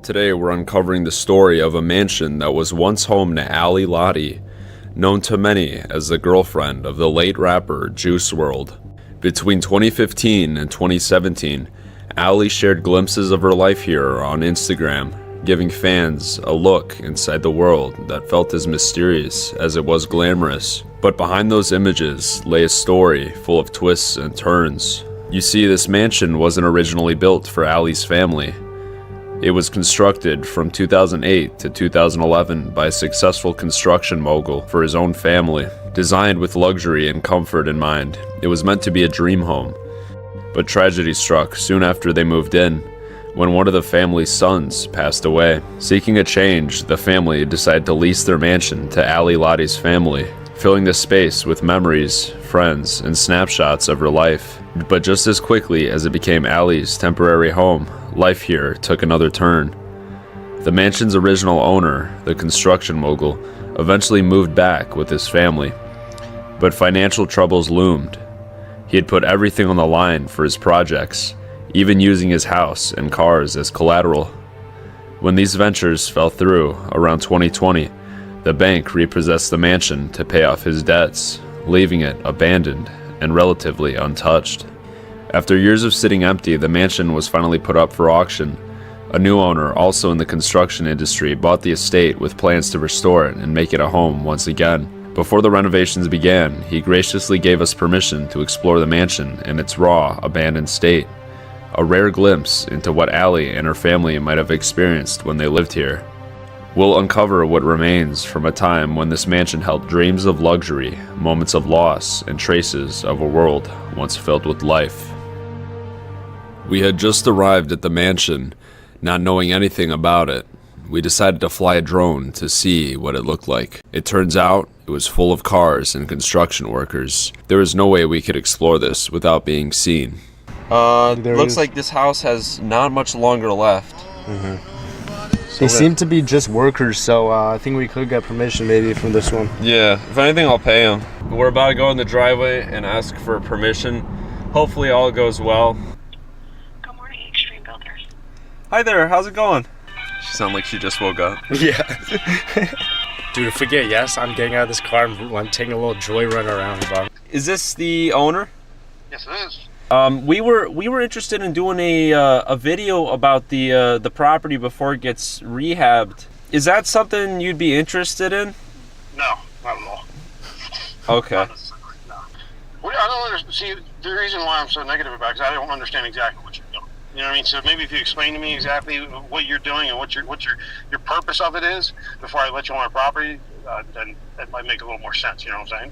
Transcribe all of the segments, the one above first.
Today we're uncovering the story of a mansion that was once home to WRLD, known to many as the girlfriend of the late rapper Juice WRLD. Between 2015 and 2017, WRLD shared glimpses of her life here on Instagram, giving fans a look inside the world that felt as mysterious as it was glamorous. But behind those images lay a story full of twists and turns. You see, this mansion wasn't originally built for WRLD's family. It was constructed from 2008 to 2011 by a successful construction mogul for his own family. Designed with luxury and comfort in mind, it was meant to be a dream home. But tragedy struck soon after they moved in, when one of the family's sons passed away. Seeking a change, the family decided to lease their mansion to WRLD's family, filling the space with memories, friends, and snapshots of her life. But just as quickly as it became WRLD's temporary home, life here took another turn. The mansion's original owner, the construction mogul, eventually moved back with his family. But financial troubles loomed. He had put everything on the line for his projects, even using his house and cars as collateral. When these ventures fell through around 2020, the bank repossessed the mansion to pay off his debts, leaving it abandoned and relatively untouched. After years of sitting empty, the mansion was finally put up for auction. A new owner, also in the construction industry, bought the estate with plans to restore it and make it a home once again. Before the renovations began, he graciously gave us permission to explore the mansion in its raw, abandoned state. A rare glimpse into what WRLD and her family might have experienced when they lived here. We'll uncover what remains from a time when this mansion held dreams of luxury, moments of loss, and traces of a world once filled with life. We had just arrived at the mansion, not knowing anything about it. We decided to fly a drone to see what it looked like. It turns out it was full of cars and construction workers. There was no way we could explore this without being seen. Looks like this house has not much longer left. They seem to be just workers, so I think we could get permission maybe from this one. Yeah, if anything, I'll pay them. We're about to go in the driveway and ask for permission. Hopefully all goes well. Good morning, Extreme Builders. Hi there, how's it going? She sounds like she just woke up. Yeah. Dude, forget yes, I'm getting out of this car and I'm taking a little joy run around, bro. Is this the owner? Yes, it is. We were interested in doing a video about the property before it gets rehabbed. Is that something you'd be interested in? No, not at all. Okay. Not necessarily, no. Well, I don't understand. See, the reason why I'm so negative about it is I don't understand exactly what you're doing. You know what I mean? So maybe if you explain to me exactly what you're doing and what your purpose of it is before I let you on my property, then that might make a little more sense. You know what I'm saying?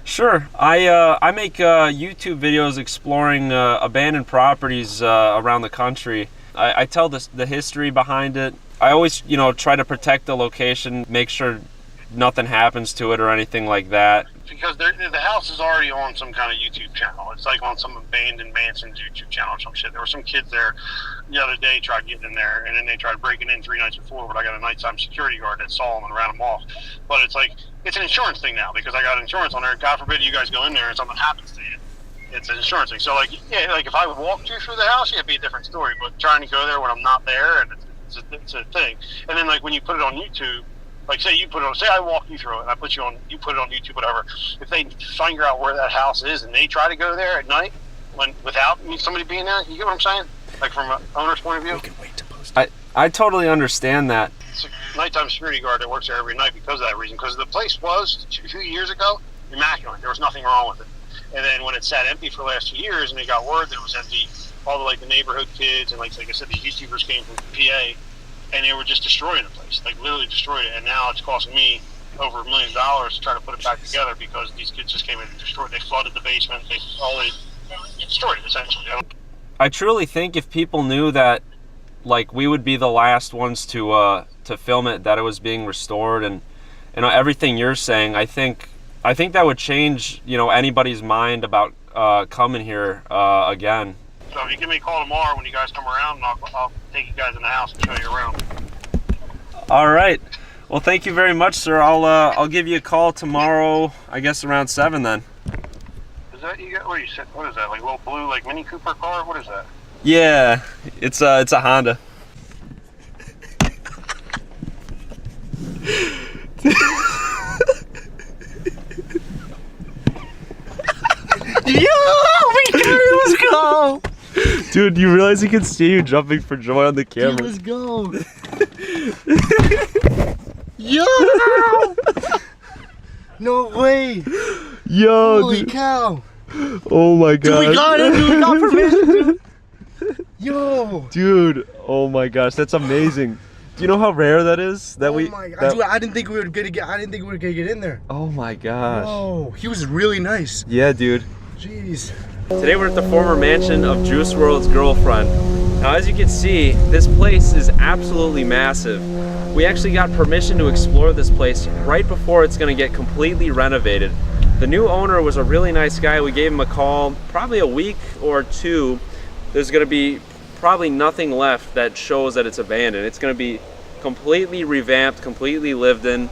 Sure. I make YouTube videos exploring abandoned properties around the country. I tell the history behind it. I always, try to protect the location, make sure nothing happens to it or anything like that. Because the house is already on some kind of YouTube channel. It's like on some abandoned mansion's YouTube channel or some shit. There were some kids there the other day tried getting in there, and then they tried breaking in 3 nights before, but I got a nighttime security guard that saw them and ran them off. But it's like, it's an insurance thing now because I got insurance on there. God forbid you guys go in there and something happens to you. It's an insurance thing. So like, yeah, like if I walked you through the house, yeah, it'd be a different story. But trying to go there when I'm not there, and it's a thing. And then like when you put it on YouTube, like say I walk you through it and you put it on YouTube, whatever. If they figure out where that house is and they try to go there at night without somebody being there, you get what I'm saying? Like from an owner's point of view? We can wait to post it. I totally understand that. It's a nighttime security guard that works there every night because of that reason. Because the place was, 2 years ago, immaculate. There was nothing wrong with it. And then when it sat empty for the last 2 years and they got word that it was empty, all the neighborhood kids and like I said, these YouTubers came from PA and they were just destroying the place, like literally destroyed it. And now it's costing me over $1 million to try to put it back together because these kids just came in and destroyed. They flooded the basement. They destroyed it essentially. I truly think if people knew that, like, we would be the last ones to film it, that it was being restored, and everything you're saying, I think that would change anybody's mind about coming here again. So if you give me a call tomorrow when you guys come around, and I'll take you guys in the house and show you around. All right. Well, thank you very much, sir. I'll give you a call tomorrow, I guess around 7 then. Is that you got? What is that? Like a little blue, like Mini Cooper car? What is that? Yeah, it's a Honda. Dude, you realize he can see you jumping for joy on the camera. Dude, let's go. Yo! No way. Yo, Holy dude. cow. Oh my god. Dude, we got it, dude. We got permission, dude. Yo. Dude, oh my gosh, that's amazing. Do you know how rare that is? That Oh my god. Dude, I didn't think we were gonna get in there. Oh my gosh. Oh, he was really nice. Yeah, dude. Jeez. Today we're at the former mansion of Juice WRLD's girlfriend. Now, as you can see, this place is absolutely massive. We actually got permission to explore this place right before it's gonna get completely renovated. The new owner was a really nice guy. We gave him a call probably a week or two. There's gonna be probably nothing left that shows that it's abandoned. It's gonna be completely revamped, completely lived in.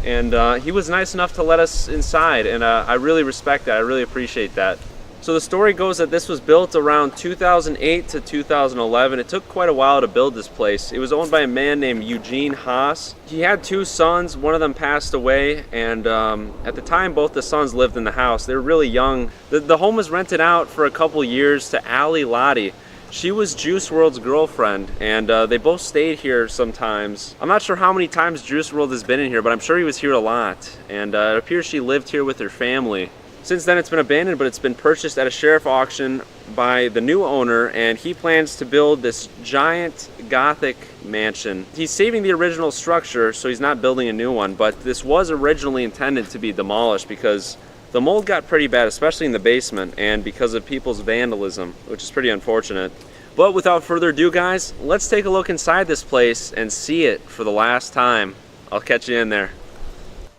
And he was nice enough to let us inside, and I really respect that. I really appreciate that. So the story goes that this was built around 2008 to 2011. It took quite a while to build this place. It was owned by a man named Eugene Haas. He had two sons. One of them passed away, and at the time both the sons lived in the house. They were really young. The home was rented out for a couple years to Ali Lottie. She was Juice WRLD's girlfriend, and they both stayed here sometimes. I'm not sure how many times Juice WRLD has been in here, but I'm sure he was here a lot. And it appears she lived here with her family. Since then it's been abandoned, but it's been purchased at a sheriff auction by the new owner, and he plans to build this giant Gothic mansion. He's saving the original structure, so he's not building a new one, but this was originally intended to be demolished because the mold got pretty bad, especially in the basement, and because of people's vandalism, which is pretty unfortunate. But without further ado, guys, let's take a look inside this place and see it for the last time. I'll catch you in there.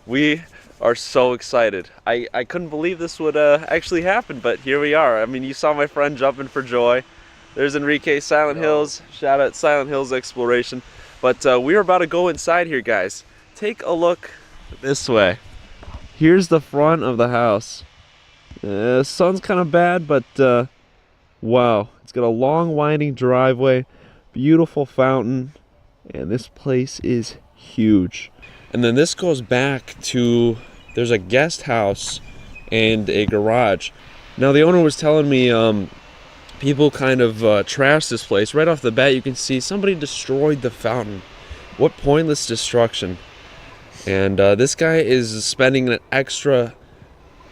We are so excited. I couldn't believe this would actually happen, but here we are. I mean, you saw my friend jumping for joy. There's Enrique, Silent Hills. Shout out Silent Hills Exploration. But we're about to go inside here, guys. Take a look this way. Here's the front of the house. Sun's kind of bad, but wow. It's got a long winding driveway, beautiful fountain, and this place is huge. And then this goes back to, there's a guest house and a garage. Now the owner was telling me people kind of trashed this place. Right off the bat you can see somebody destroyed the fountain. What pointless destruction. And this guy is spending an extra,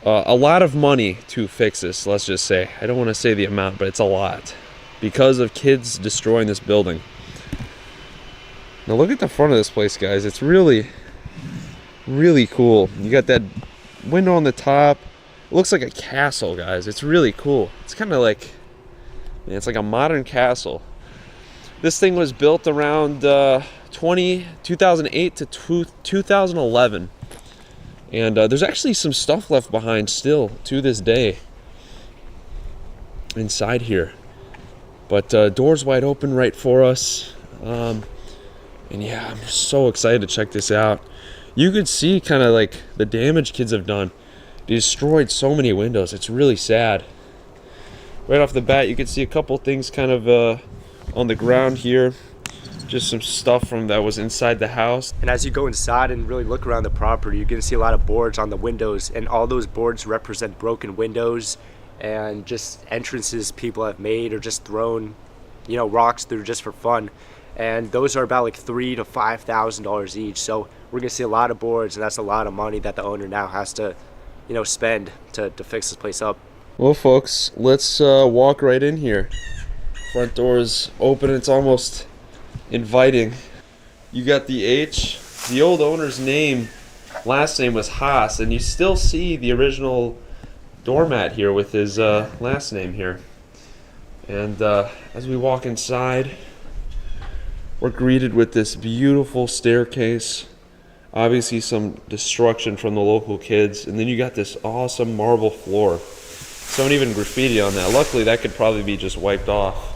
a lot of money to fix this, let's just say. I don't want to say the amount, but it's a lot. Because of kids destroying this building. Now look at the front of this place, guys. It's really cool. You got that window on the top. It looks like a castle, guys. It's really cool. It's kind of like, it's like a modern castle. This thing was built around 2008 to 2011. And there's actually some stuff left behind still to this day inside here. But doors wide open right for us. And yeah, I'm so excited to check this out. You could see kind of like the damage kids have done. They destroyed so many windows. It's really sad. Right off the bat, you can see a couple things kind of on the ground here. Just some stuff from that was inside the house. And as you go inside and really look around the property, you're gonna see a lot of boards on the windows, and all those boards represent broken windows and just entrances people have made or just thrown, you know, rocks through just for fun. And those are about like $3,000 to $5,000 each. So we're gonna see a lot of boards, and that's a lot of money that the owner now has to, you know, spend to fix this place up. Well, folks, let's walk right in here. Front door is open. It's almost inviting. You got the H. The old owner's last name was Haas, and you still see the original doormat here with his last name here. And as we walk inside, we're greeted with this beautiful staircase. Obviously some destruction from the local kids. And then you got this awesome marble floor. Some even graffiti on that. Luckily that could probably be just wiped off.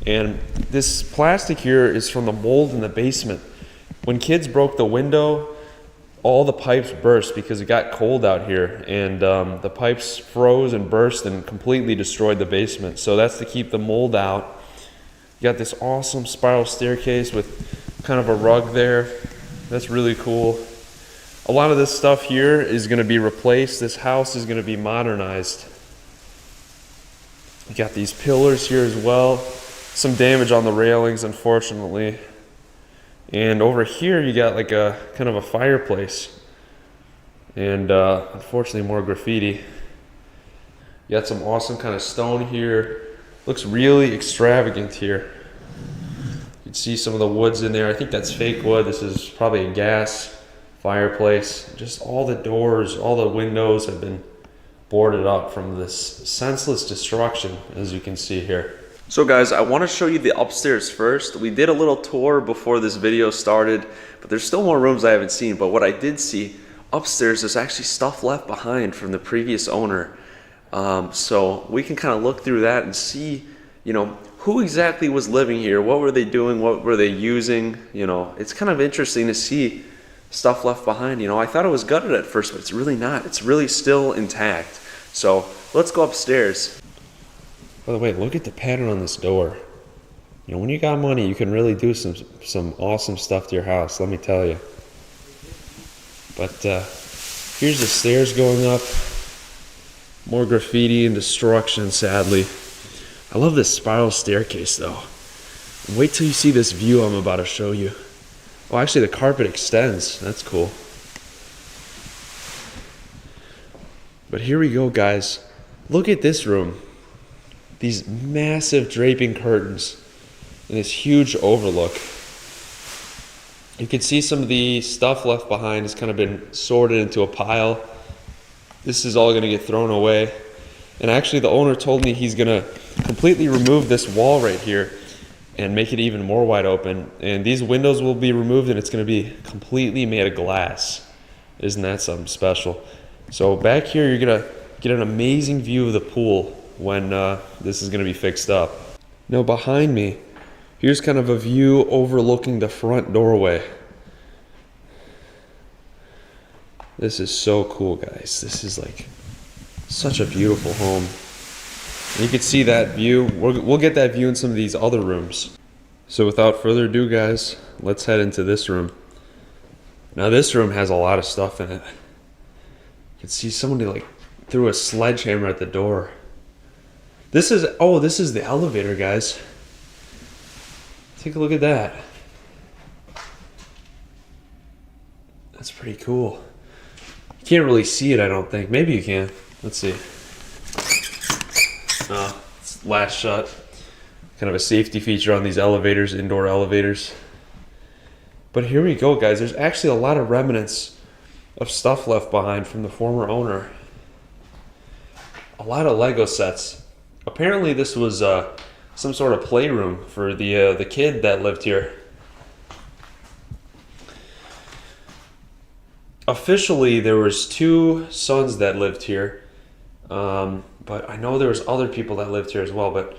And this plastic here is from the mold in the basement. When kids broke the window, all the pipes burst because it got cold out here. And the pipes froze and burst and completely destroyed the basement. So that's to keep the mold out. You got this awesome spiral staircase with kind of a rug there. That's really cool. A lot of this stuff here is going to be replaced. This house is going to be modernized. You got these pillars here as well. Some damage on the railings, unfortunately. And over here you got like a kind of a fireplace. And unfortunately more graffiti. You got some awesome kind of stone here. Looks really extravagant here. You can see some of the woods in there. I think that's fake wood. This is probably a gas fireplace. Just all the doors, all the windows have been boarded up from this senseless destruction, as you can see here. So guys, I want to show you the upstairs first. We did a little tour before this video started, but there's still more rooms I haven't seen. But what I did see upstairs, there's actually stuff left behind from the previous owner. So we can kind of look through that and see, you know, who exactly was living here, what were they doing, what were they using. You know, it's kind of interesting to see stuff left behind. You know, I thought it was gutted at first, but it's really not. It's really still intact. So let's go upstairs. By the way, look at the pattern on this door. You know, when you got money, you can really do some awesome stuff to your house, let me tell you. But here's the stairs going up. More graffiti and destruction, sadly. I love this spiral staircase, though. Wait till you see this view I'm about to show you. Oh, actually, the carpet extends. That's cool. But here we go, guys. Look at this room. These massive draping curtains and this huge overlook. You can see some of the stuff left behind has kind of been sorted into a pile. This is all going to get thrown away. And actually the owner told me he's going to completely remove this wall right here and make it even more wide open. And these windows will be removed and it's going to be completely made of glass. Isn't that something special? So back here you're going to get an amazing view of the pool when this is going to be fixed up. Now behind me, here's kind of a view overlooking the front doorway. This is so cool, guys. This is like such a beautiful home. And you can see that view. We'll get that view in some of these other rooms. So without further ado, guys, let's head into this room. Now this room has a lot of stuff in it. You can see somebody like threw a sledgehammer at the door. This is the elevator, guys. Take a look at that. That's pretty cool. You can't really see it, I don't think. Maybe you can. Let's see. It's latched shut. Kind of a safety feature on these elevators, indoor elevators. But here we go, guys. There's actually a lot of remnants of stuff left behind from the former owner. A lot of Lego sets. Apparently this was some sort of playroom for the kid that lived here. Officially, there was 2 sons that lived here, but I know there was other people that lived here as well, but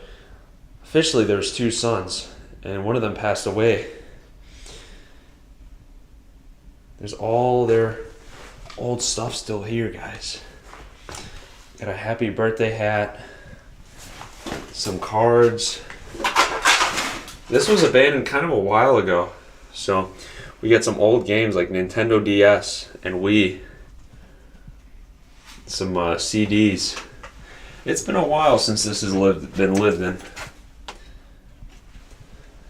officially there was 2 sons, and one of them passed away. There's all their old stuff still here, guys. Got a happy birthday hat, some cards. This was abandoned kind of a while ago, so we got some old games like Nintendo DS and Wii. Some CDs. It's been a while since this has been lived in.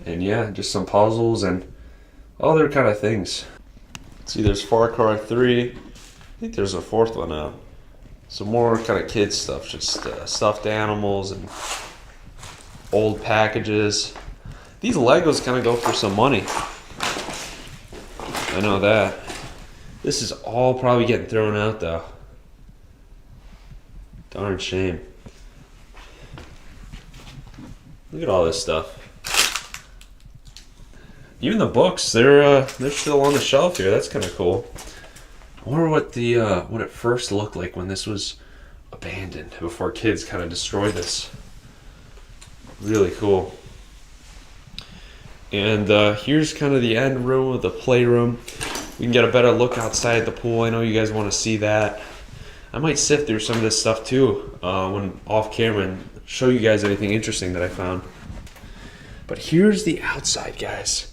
And yeah, just some puzzles and other kind of things. See, there's Far Cry 3. I think there's a 4th one now. Some more kind of kids stuff, just stuffed animals and old packages. These Legos kind of go for some money. I know that. This is all probably getting thrown out though. Darn shame. Look at all this stuff. Even the books, they're still on the shelf here. That's kind of cool. I wonder what it first looked like when this was abandoned before kids kind of destroyed this. Really cool. And here's kind of the end room of the playroom. We can get a better look outside the pool. I know you guys want to see that. I might sift through some of this stuff too when off camera and show you guys anything interesting that I found. But here's the outside, guys.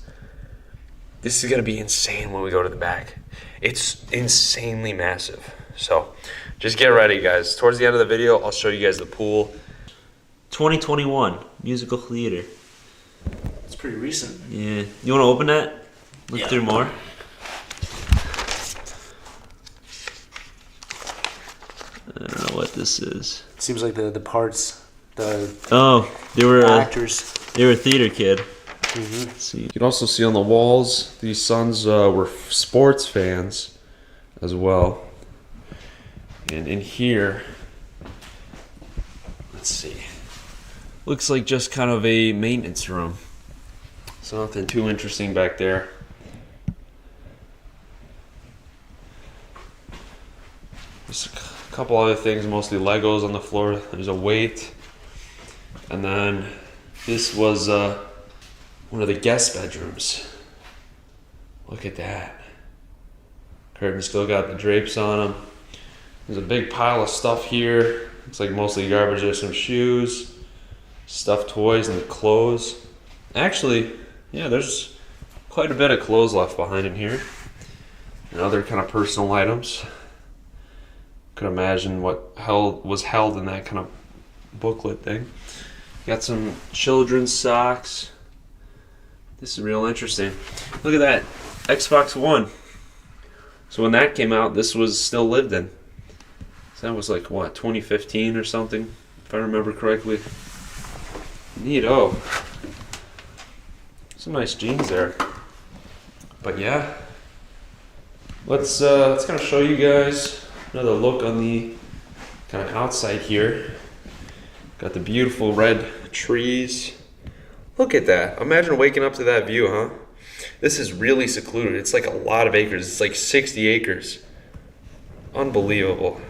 This is going to be insane when we go to the back. It's insanely massive. So just get ready, guys. Towards the end of the video, I'll show you guys the pool. 2021 musical theater. It's pretty recent. Yeah. You want to open that? Look Yeah. through more. I don't know what this is. Seems like the parts, the Oh, they were actors. they were a theater kid. Mm-hmm. Let's see. You can also see on the walls, these sons were sports fans as well. And in here, let's see, looks like just kind of a maintenance room. So nothing too interesting back there. Just a couple other things, mostly Legos on the floor. There's a weight. And then this was one of the guest bedrooms. Look at that. Curtains still got the drapes on them. There's a big pile of stuff here. Looks like mostly garbage. There's some shoes, stuffed toys, and clothes. Actually, yeah, there's quite a bit of clothes left behind in here. And other kind of personal items. Could imagine what was held in that kind of booklet thing. Got some children's socks. This is real interesting. Look at that, Xbox One. So when that came out, this was still lived in. So that was like, what, 2015 or something, if I remember correctly. Neato. Some nice jeans there. But yeah, let's kind of show you guys another look on the kind of outside here. Got the beautiful red trees. Look at that. Imagine waking up to that view, huh? This is really secluded. It's like a lot of acres. It's like 60 acres. Unbelievable.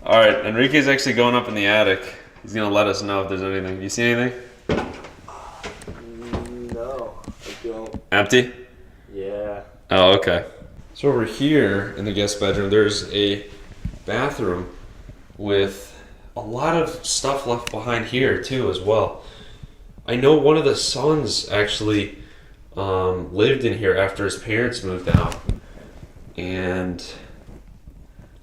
All right, Enrique's actually going up in the attic. He's gonna let us know if there's anything. You see anything? No, I don't. Empty? Yeah. Oh, okay. So over here in the guest bedroom, there's a bathroom with a lot of stuff left behind here too as well. I know one of the sons actually lived in here after his parents moved out, and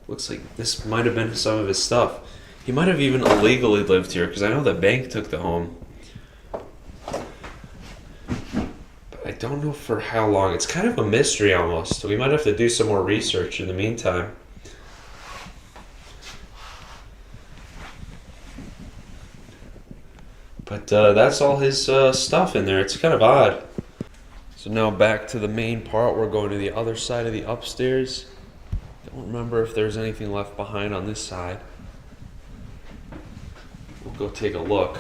looks like this might have been some of his stuff. He might have even illegally lived here because I know the bank took the home, but I don't know for how long. It's kind of a mystery almost. We might have to do some more research in the meantime. But that's all his stuff in there. It's kind of odd. So now back to the main part. We're going to the other side of the upstairs. Don't remember if there's anything left behind on this side. We'll go take a look.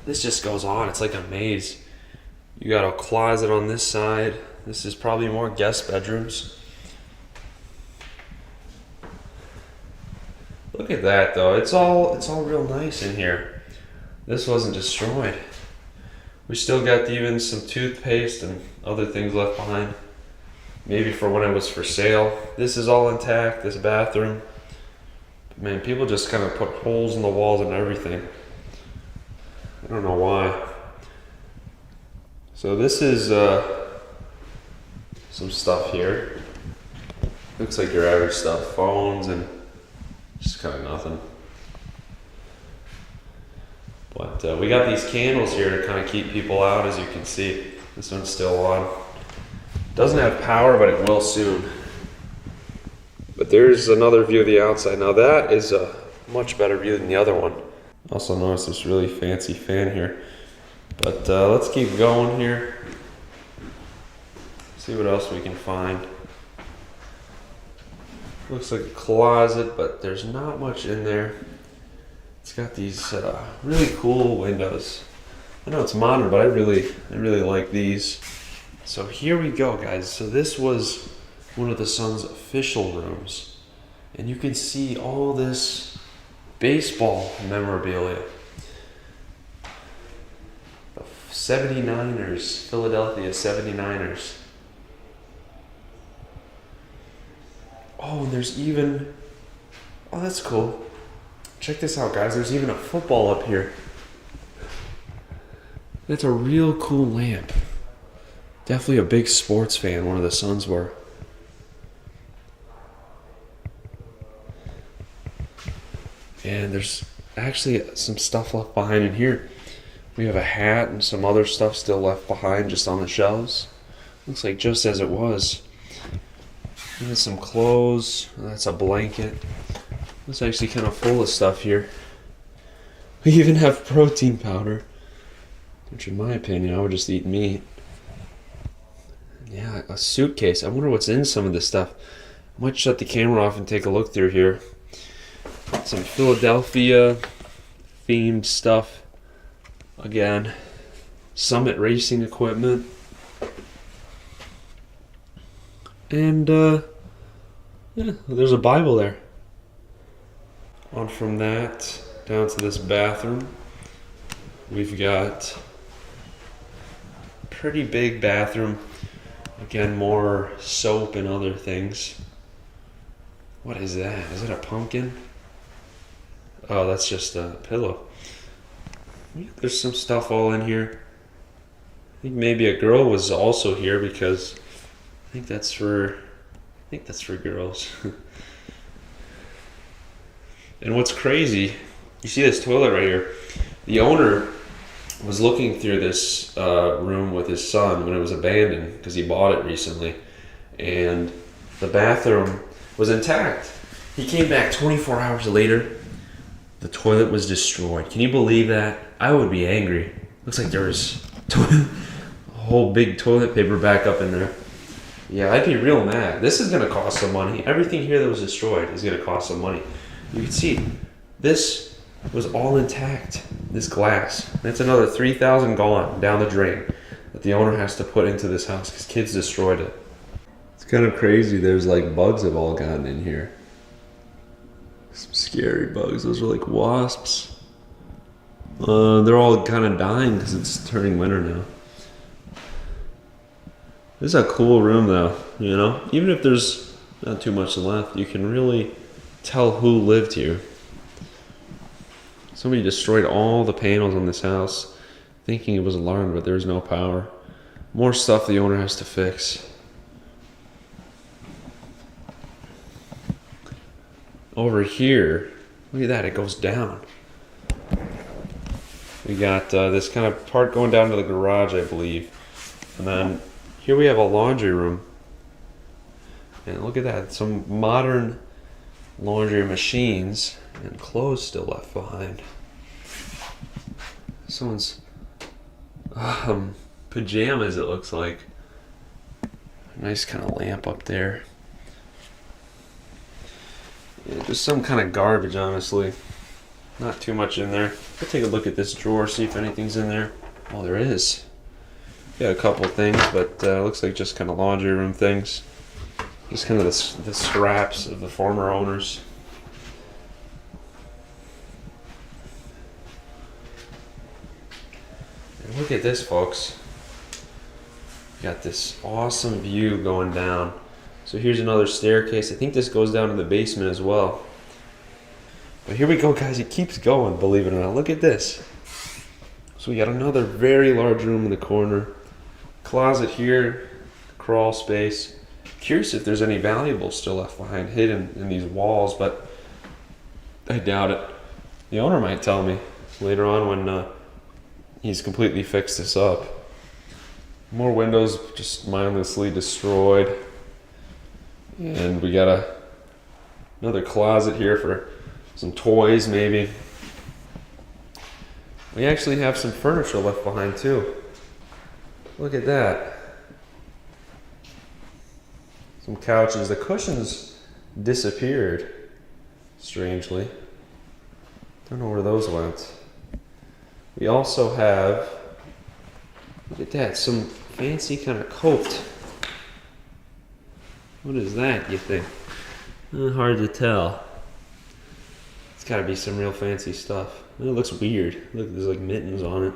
This just goes on. It's like a maze. You got a closet on this side. This is probably more guest bedrooms. Look at that though. It's all real nice in here. This wasn't destroyed. We still got even some toothpaste and other things left behind. Maybe for when it was for sale. This is all intact, this bathroom. But man, people just kind of put holes in the walls and everything. I don't know why. So this is some stuff here. Looks like your average stuff. Phones and just kind of nothing. But we got these candles here to kind of keep people out, as you can see. This one's still on. Doesn't have power, but it will soon. But there's another view of the outside. Now that is a much better view than the other one. Also notice this really fancy fan here. But let's keep going here. See what else we can find. Looks like a closet, but there's not much in there. It's got these really cool windows. I know it's modern, but I really like these. So here we go, guys. So this was one of the son's official rooms. And you can see all this baseball memorabilia. The 79ers, Philadelphia 79ers. Oh, and there's even, oh, that's cool. Check this out, guys. There's even a football up here. That's a real cool lamp. Definitely a big sports fan, one of the sons were. And there's actually some stuff left behind in here. We have a hat and some other stuff still left behind just on the shelves. Looks like just as it was. There's some clothes. That's a blanket. It's actually kind of full of stuff here. We even have protein powder, which in my opinion, I would just eat meat. Yeah, a suitcase. I wonder what's in some of this stuff. I might shut the camera off and take a look through here. Some Philadelphia themed stuff. Again, Summit racing equipment. And yeah, there's a Bible there. On from that down to this bathroom. We've got a pretty big bathroom. Again, more soap and other things. What is that? Is it a pumpkin? Oh, that's just a pillow. Yeah, there's some stuff all in here. I think maybe a girl was also here because I think that's for girls. And what's crazy, you see this toilet right here. The owner was looking through this room with his son when it was abandoned because he bought it recently, and the bathroom was intact. He came back 24 hours later. The toilet was destroyed. Can you believe that? I would be angry. Looks like there was a whole big toilet paper backup in there. Yeah, I'd be real mad. This is gonna cost some money. Everything here that was destroyed is gonna cost some money. You can see this was all intact. This glass. That's another $3,000 gone down the drain that the owner has to put into this house because kids destroyed it. It's kind of crazy. There's like bugs have all gotten in here. Some scary bugs. Those are like wasps. They're all kind of dying because it's turning winter now. This is a cool room though, you know? Even if there's not too much left, you can really tell who lived here. Somebody destroyed all the panels on this house thinking it was alarmed, but there's no power. More stuff the owner has to fix. Over here, look at that, it goes down. We got this kind of part going down to the garage, I believe. And then here we have a laundry room. And look at that, some modern laundry machines and clothes still left behind. Someone's pajamas, it looks like. Nice kind of lamp up there. Yeah, just some kind of garbage, honestly. Not too much in there. I'll take a look at this drawer, see if anything's in there. Oh, there is. Got a couple things, but looks like just kind of laundry room things. Just kind of the scraps of the former owners. And look at this, folks. Got this awesome view going down. So here's another staircase. I think this goes down to the basement as well. But here we go, guys. It keeps going, believe it or not. Look at this. So we got another very large room in the corner. Closet here. Crawl space. Curious if there's any valuables still left behind hidden in these walls, but I doubt it. The owner might tell me later on when he's completely fixed this up. More windows just mindlessly destroyed. And we got another closet here for some toys, maybe. We actually have some furniture left behind too. Look at that. Some couches. The cushions disappeared, strangely. Don't know where those went. We also have, look at that, some fancy kind of coat. What is that, you think? Hard to tell. It's gotta be some real fancy stuff. It looks weird. Look, there's like mittens on it.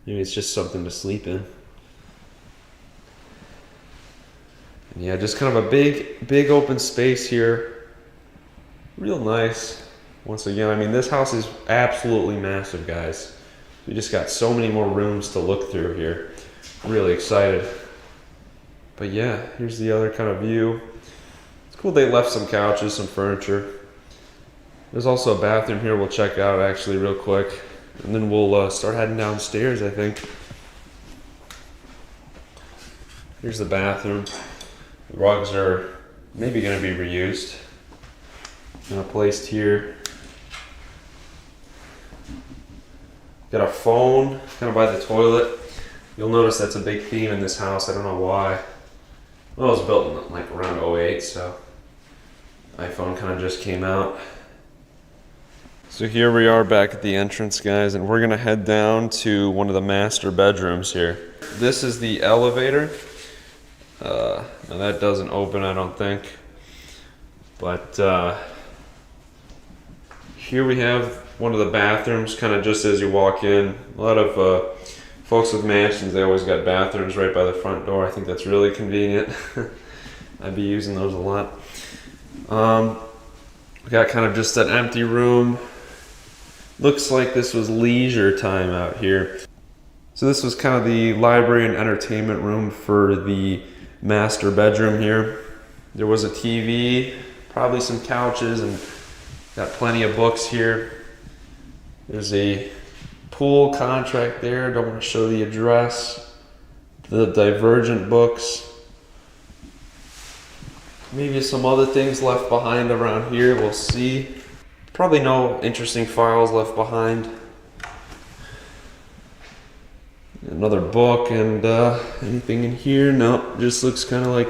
Maybe it's just something to sleep in. And yeah, just kind of a big open space here. Real nice. Once again, I mean, this house is absolutely massive, guys. We just got so many more rooms to look through here. Really excited. But yeah, here's the other kind of view. It's cool they left some couches, some furniture. There's also a bathroom here we'll check out actually real quick. And then we'll start heading downstairs, I think. Here's the bathroom. The rugs are maybe going to be reused. Placed here. Got a phone kind of by the toilet. You'll notice that's a big theme in this house. I don't know why. Well, it was built in like around 08, so iPhone kind of just came out. So here we are back at the entrance, guys, and we're gonna head down to one of the master bedrooms here. This is the elevator. Now that doesn't open, I don't think. But here we have one of the bathrooms, kind of just as you walk in. A lot of folks with mansions, they always got bathrooms right by the front door. I think that's really convenient. I'd be using those a lot. We got kind of just an empty room. Looks like this was leisure time out here. So this was kind of the library and entertainment room for the master bedroom here. There was a TV, probably some couches, and got plenty of books here. There's a pool contract there. Don't want to show the address. The Divergent books. Maybe some other things left behind around here. We'll see. Probably no interesting files left behind. Another book and anything in here? No, just looks kind of like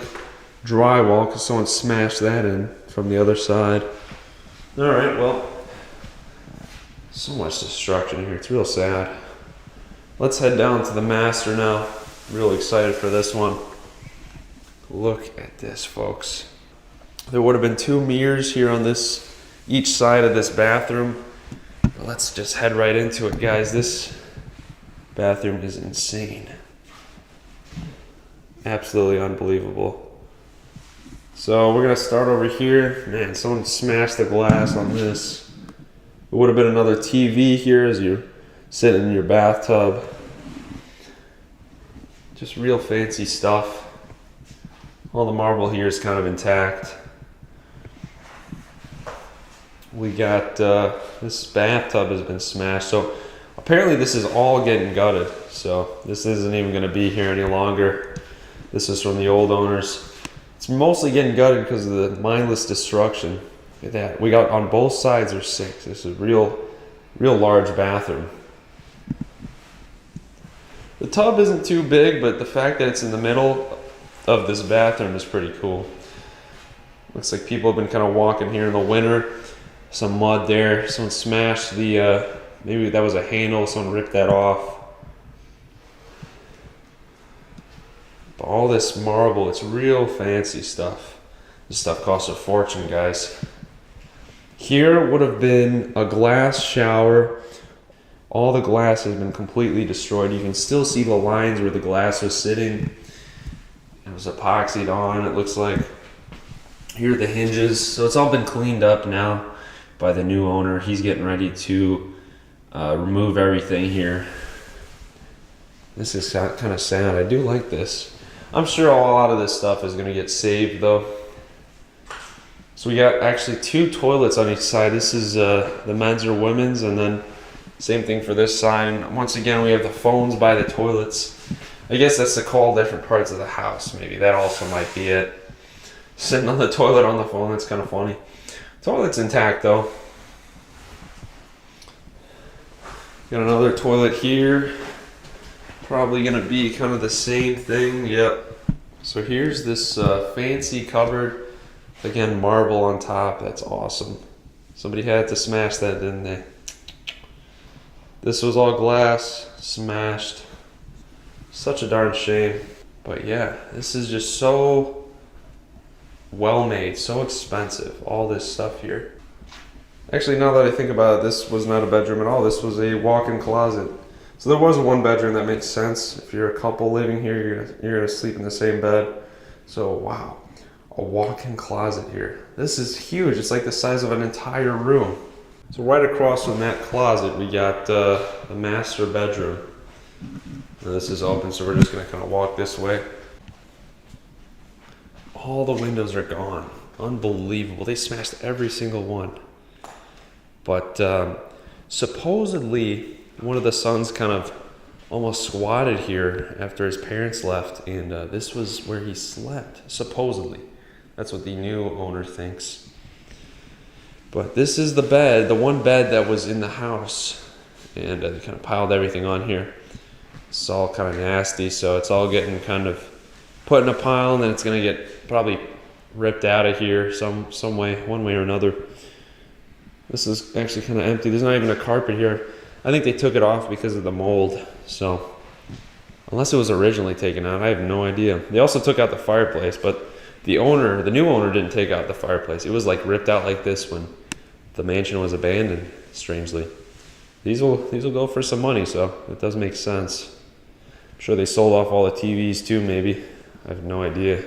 drywall because someone smashed that in from the other side. All right, well, so much destruction here. It's real sad. Let's head down to the master now. Real excited for this one. Look at this, folks. There would have been 2 mirrors here on each side of this bathroom. But let's just head right into it, guys. This bathroom is insane. Absolutely unbelievable. So we're gonna start over here. Man, someone smashed the glass on this. There would have been another TV here as you're sitting in your bathtub. Just real fancy stuff. All the marble here is kind of intact. We got this bathtub has been smashed. So apparently this is all getting gutted. So this isn't even going to be here any longer. This is from the old owners. It's mostly getting gutted because of the mindless destruction. Look at that. We got on both sides there's 6. This is real large bathroom. The tub isn't too big, but the fact that it's in the middle of this bathroom is pretty cool. Looks like people have been kind of walking here in the winter. Some mud there. Someone smashed the, maybe that was a handle. Someone ripped that off. But all this marble, it's real fancy stuff. This stuff costs a fortune, guys. Here would have been a glass shower. All the glass has been completely destroyed. You can still see the lines where the glass was sitting. It was epoxied on, it looks like. Here are the hinges. So it's all been cleaned up now by the new owner. He's getting ready to remove everything here. This is kind of sad. I do like this. I'm sure a lot of this stuff is going to get saved though. So we got actually 2 toilets on each side. This is the men's or women's, and then same thing for this side. And once again, we have the phones by the toilets. I guess that's to call different parts of the house. Maybe that also might be it. Sitting on the toilet on the phone, that's kind of funny. Toilet's intact though. Got another toilet here. Probably gonna be kind of the same thing. Yep. So here's this fancy cupboard. Again, marble on top. That's awesome. Somebody had to smash that, didn't they? This was all glass, smashed. Such a darn shame. But yeah, this is just so well made, so expensive. All this stuff here. Actually, now that I think about it, this was not a bedroom at all. This was a walk-in closet. So there was one bedroom. That makes sense. If you're a couple living here, you're gonna sleep in the same bed. So wow, a walk-in closet here. This is huge. It's like the size of an entire room. So right across from that closet, we got the master bedroom. Now this is open, so we're just gonna kind of walk this way. All the windows are gone. Unbelievable. They smashed every single one. But supposedly one of the sons kind of almost squatted here after his parents left, and this was where he slept, supposedly. That's what the new owner thinks. But this is the bed, the one bed that was in the house, and they kind of piled everything on here. It's all kind of nasty, so it's all getting kind of put in a pile, and then it's going to get probably ripped out of here some way, one way or another. This is actually kind of empty. There's not even a carpet here. I think they took it off because of the mold, so unless it was originally taken out, I have no idea. They also took out the fireplace, but the new owner didn't take out the fireplace. It was like ripped out like this when the mansion was abandoned, strangely. These will go for some money, so it does make sense. I'm sure they sold off all the TVs too, maybe. I have no idea.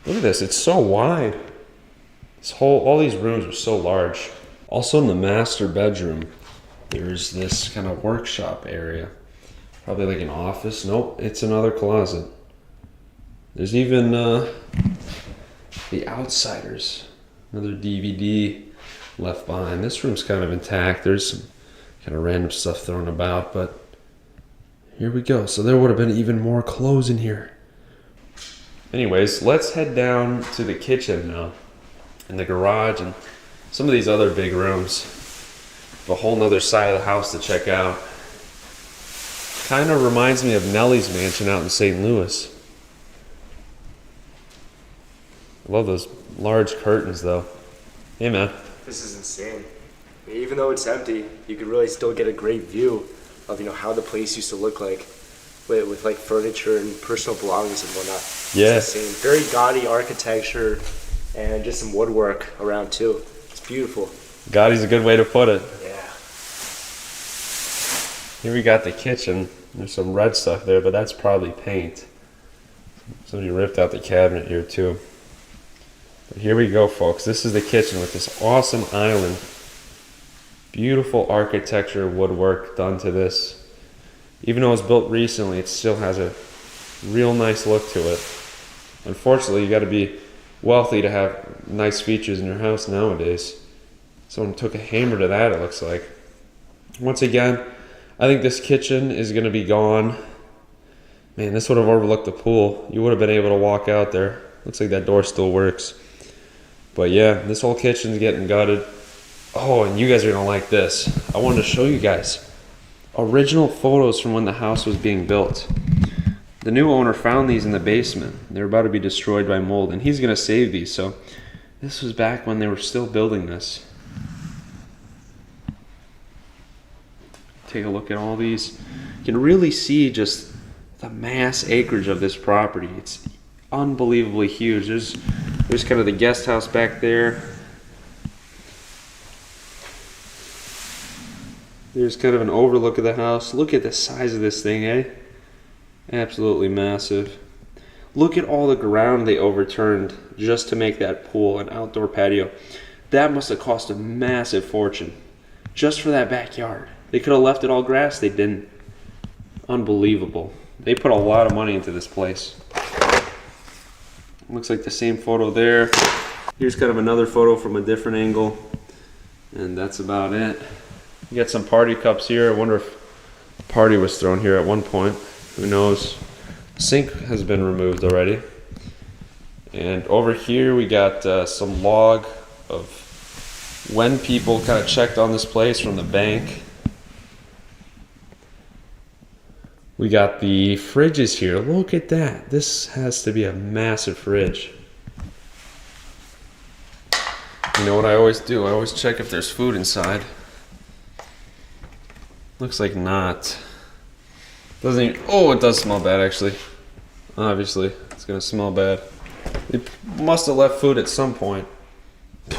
Look at this, it's so wide. All these rooms are so large. Also in the master bedroom, there's this kind of workshop area. Probably like an office. Nope, it's another closet. There's even The Outsiders, another DVD left behind. This room's kind of intact. There's some kind of random stuff thrown about, but here we go. So there would have been even more clothes in here. Anyways, let's head down to the kitchen now, and the garage, and some of these other big rooms. A whole nother side of the house to check out. Kind of reminds me of Nellie's mansion out in St. Louis. I love those large curtains though. Hey man. This is insane. I mean, even though it's empty, you could really still get a great view of how the place used to look like, with like furniture and personal belongings and whatnot. Yeah. It's insane. Very gaudy architecture and just some woodwork around too. It's beautiful. Gaudy's a good way to put it. Yeah. Here we got the kitchen. There's some red stuff there, but that's probably paint. Somebody ripped out the cabinet here too. But here we go, folks. This is the kitchen with this awesome island. Beautiful architecture, woodwork done to this. Even though it was built recently, it still has a real nice look to it. Unfortunately, you got to be wealthy to have nice features in your house nowadays. Someone took a hammer to that, it looks like. Once again, I think this kitchen is going to be gone. Man, this would have overlooked the pool. You would have been able to walk out there. Looks like that door still works. But yeah, this whole kitchen's getting gutted. Oh, and you guys are going to like this. I wanted to show you guys original photos from when the house was being built. The new owner found these in the basement. They're about to be destroyed by mold, and he's going to save these. So this was back when they were still building this. Take a look at all these. You can really see just the mass acreage of this property. It's unbelievably huge. There's kind of the guest house back there. There's kind of an overlook of the house. Look at the size of this thing, eh? Absolutely massive. Look at all the ground they overturned just to make that pool and outdoor patio. That must have cost a massive fortune just for that backyard. They could have left it all grass. They didn't. Unbelievable. They put a lot of money into this place. Looks like the same photo there. Here's kind of another photo from a different angle. And that's about it. You got some party cups here. I wonder if a party was thrown here at one point. Who knows? Sink has been removed already. And over here we got some log of when people kind of checked on this place from the bank. We got the fridges here. Look at that. This has to be a massive fridge. You know what I always do? I always check if there's food inside. Looks like not. Doesn't even, oh, it does smell bad actually. Obviously, it's gonna smell bad. They must have left food at some point.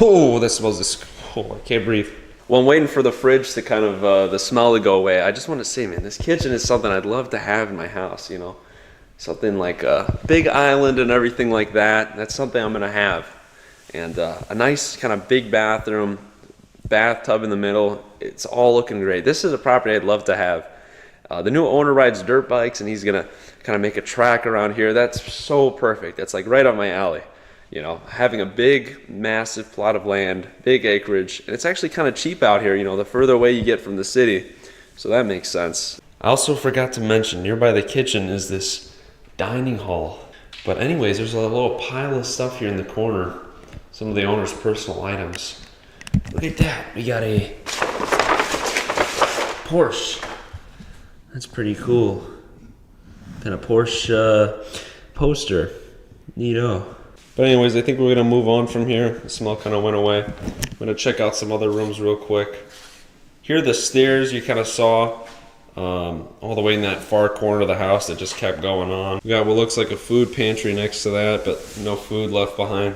Oh, that smells disgusting. Oh, I can't breathe. Well, I'm waiting for the fridge to kind of, the smell to go away. I just want to say, man, this kitchen is something I'd love to have in my house, you know. Something like a big island and everything like that. That's something I'm going to have. And a nice kind of big bathroom, bathtub in the middle. It's all looking great. This is a property I'd love to have. The new owner rides dirt bikes, and he's going to kind of make a track around here. That's so perfect. That's like right up my alley. You know, having a big, massive plot of land, big acreage, and it's actually kind of cheap out here, you know, the further away you get from the city. So that makes sense. I also forgot to mention, nearby the kitchen is this dining hall. But anyways, there's a little pile of stuff here in the corner. Some of the owner's personal items. Look at that. We got a Porsche. That's pretty cool. Kind of Porsche poster. Neato. But anyways, I think we're going to move on from here. The smell kind of went away. I'm going to check out some other rooms real quick. Here are the stairs you kind of saw. All the way in that far corner of the house that just kept going on. We got what looks like a food pantry next to that, but no food left behind.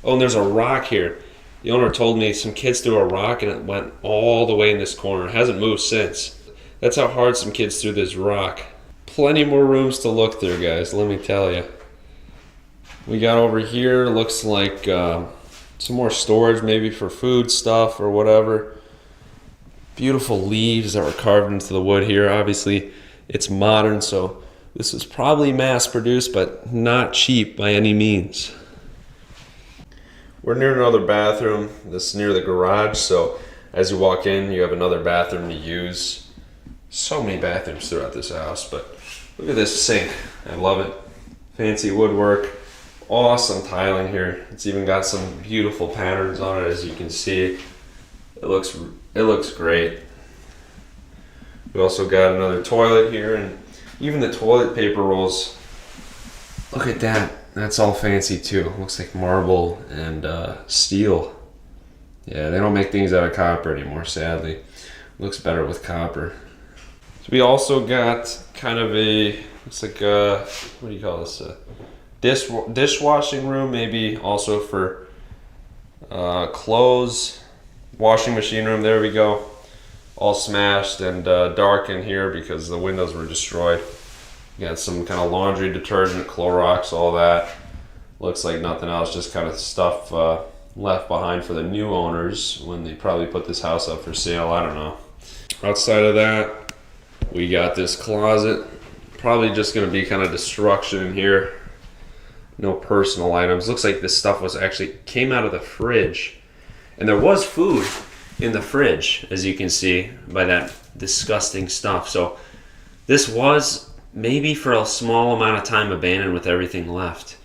Oh, and there's a rock here. The owner told me some kids threw a rock and it went all the way in this corner. It hasn't moved since. That's how hard some kids threw this rock. Plenty more rooms to look through, guys, let me tell you. We got over here, looks like some more storage, maybe for food stuff or whatever. Beautiful leaves that were carved into the wood here. Obviously, it's modern, so this is probably mass-produced, but not cheap by any means. We're near another bathroom. This is near the garage, so as you walk in, you have another bathroom to use. So many bathrooms throughout this house, but look at this sink. I love it. Fancy woodwork. Awesome tiling here. It's even got some beautiful patterns on it, as you can see. It looks great. We also got another toilet here, and even the toilet paper rolls. Look at that. That's all fancy too. Looks like marble and steel. Yeah, they don't make things out of copper anymore, sadly. Looks better with copper. So we also got kind of a, looks like a, what do you call this? A dishwashing room, maybe also for clothes. Washing machine room, there we go. All smashed and dark in here because the windows were destroyed. You got some kind of laundry detergent, Clorox, all that. Looks like nothing else, just kind of stuff left behind for the new owners when they probably put this house up for sale, I don't know. Outside of that, we got this closet. Probably just gonna be kind of destruction in here. No personal items. Looks like this stuff was actually came out of the fridge. And there was food in the fridge, as you can see by that disgusting stuff. So this was maybe for a small amount of time abandoned with everything left.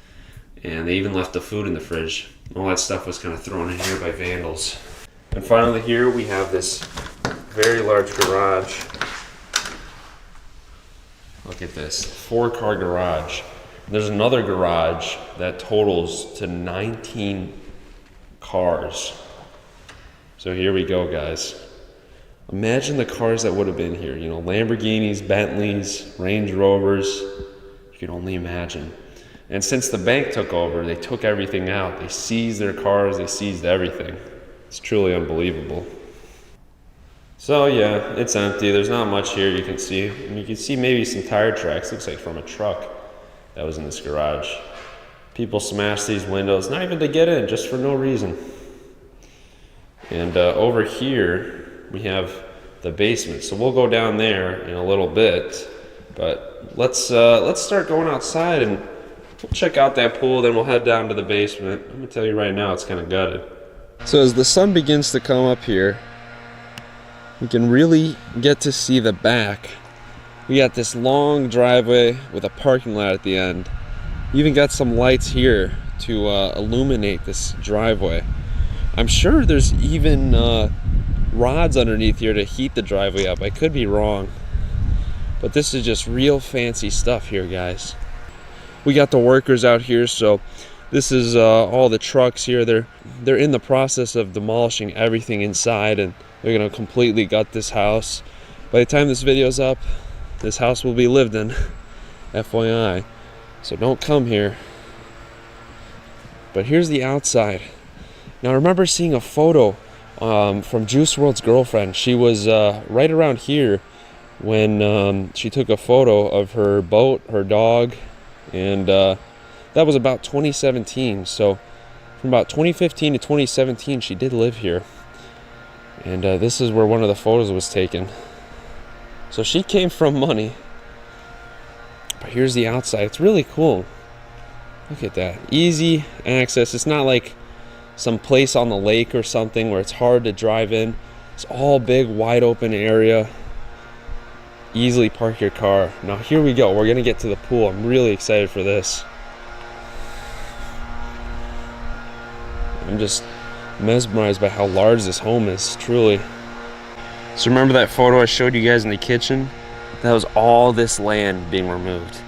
And they even left the food in the fridge. All that stuff was kind of thrown in here by vandals. And finally here we have this very large garage. Look at this, 4-car garage. There's another garage that totals to 19 cars. So here we go, guys. Imagine the cars that would have been here. You know, Lamborghinis, Bentleys, Range Rovers. You can only imagine. And since the bank took over, they took everything out. They seized their cars, they seized everything. It's truly unbelievable. So yeah, it's empty. There's not much here you can see. And you can see maybe some tire tracks, looks like from a truck that was in this garage. People smashed these windows, not even to get in, just for no reason. And over here, we have the basement. So we'll go down there in a little bit. But let's start going outside and we'll check out that pool, then we'll head down to the basement. I'm gonna tell you right now, it's kind of gutted. So as the sun begins to come up here, we can really get to see the back. We got this long driveway with a parking lot at the end. You even got some lights here to illuminate this driveway. I'm sure there's even rods underneath here to heat the driveway up. I could be wrong. But this is just real fancy stuff here, guys. We got the workers out here, so this is all the trucks here. They're in the process of demolishing everything inside, and they're gonna completely gut this house. By the time this video's up, this house will be lived in, FYI. So don't come here. But here's the outside. Now I remember seeing a photo from Juice WRLD's girlfriend. She was right around here when she took a photo of her boat, her dog, and that was about 2017. So from about 2015 to 2017, she did live here. And this is where one of the photos was taken. So she came from money. But here's the outside. It's really cool. Look at that. Easy access. It's not like some place on the lake or something where it's hard to drive in. It's all big, wide open area. Easily park your car. Now here we go. We're gonna get to the pool. I'm really excited for this. I'm just mesmerized by how large this home is, truly. So remember that photo I showed you guys in the kitchen? That was all this land being removed.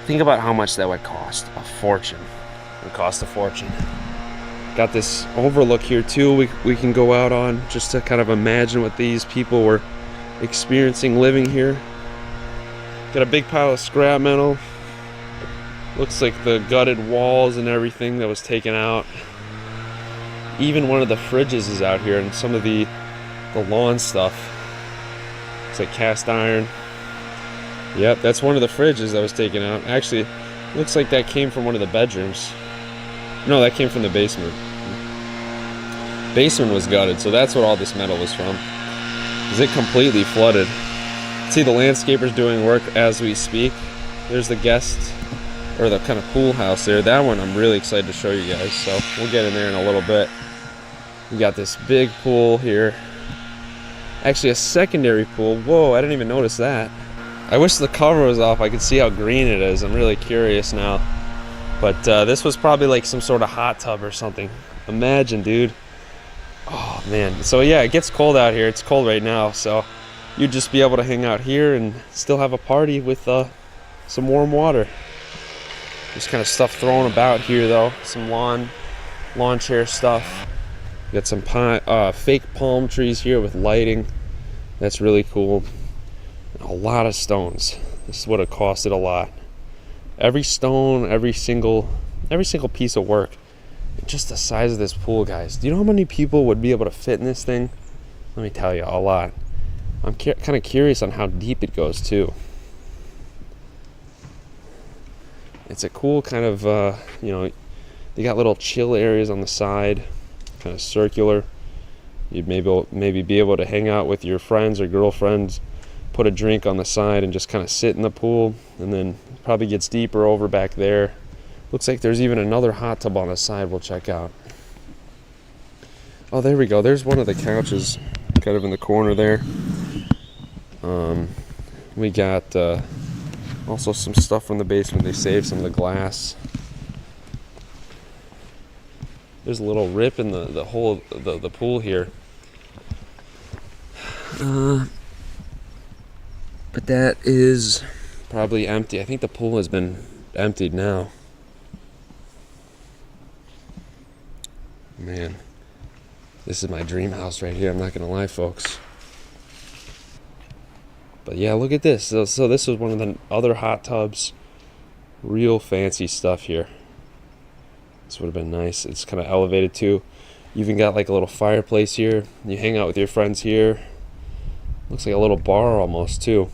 Think about how much that would cost. A fortune. It would cost a fortune. Got this overlook here too we can go out on just to kind of imagine what these people were experiencing living here. Got a big pile of scrap metal. Looks like the gutted walls and everything that was taken out. Even one of the fridges is out here and some of the lawn stuff. It's like cast iron. Yep, that's one of the fridges that was taken out. Actually, looks like that came from one of the bedrooms. No, that came from the basement. Basement was gutted, so that's what all this metal was from. Because it completely flooded. See the landscapers doing work as we speak. There's the guest, or the kind of pool house there. That one I'm really excited to show you guys, so we'll get in there in a little bit. We got this big pool here. Actually a secondary pool. Whoa, I didn't even notice that. I wish the cover was off. I could see how green it is. I'm really curious now. But this was probably like some sort of hot tub or something. Imagine, dude. Oh man. So yeah, it gets cold out here. It's cold right now, so you'd just be able to hang out here and still have a party with some warm water. There's kind of stuff thrown about here though. Some lawn chair stuff. Got some fake palm trees here with lighting. That's really cool. A lot of stones. This is what it costed a lot. Every stone, every single piece of work. Just the size of this pool, guys. Do you know how many people would be able to fit in this thing? Let me tell you, a lot. I'm kind of curious on how deep it goes too. It's a cool kind of, they got little chill areas on the side, kind of circular. You'd maybe be able to hang out with your friends or girlfriends, put a drink on the side and just kind of sit in the pool, and then probably gets deeper over back there. Looks like there's even another hot tub on the side we'll check out. Oh, there we go. There's one of the couches kind of in the corner there. We got also some stuff from the basement. They saved some of the glass. There's a little rip in the whole the pool here. But that is probably empty. I think the pool has been emptied now. Man, this is my dream house right here. I'm not gonna lie, folks. But yeah, look at this. So this was one of the other hot tubs. Real fancy stuff here. This would have been nice. It's kind of elevated too. You even got like a little fireplace here. You hang out with your friends here. Looks like a little bar almost too.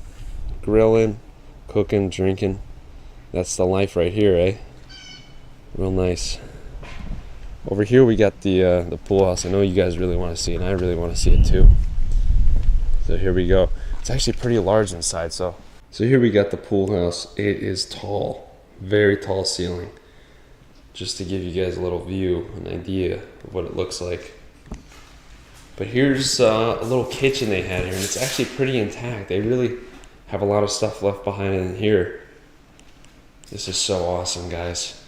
Grilling, cooking, drinking. That's the life right here, eh? Real nice. Over here we got the pool house. I know you guys really want to see it, and I really want to see it too. So here we go. It's actually pretty large inside. So here we got the pool house. It is tall, very tall ceiling. Just to give you guys a little view, an idea of what it looks like. But here's a little kitchen they had here, and it's actually pretty intact. They really have a lot of stuff left behind in here. This is so awesome, guys.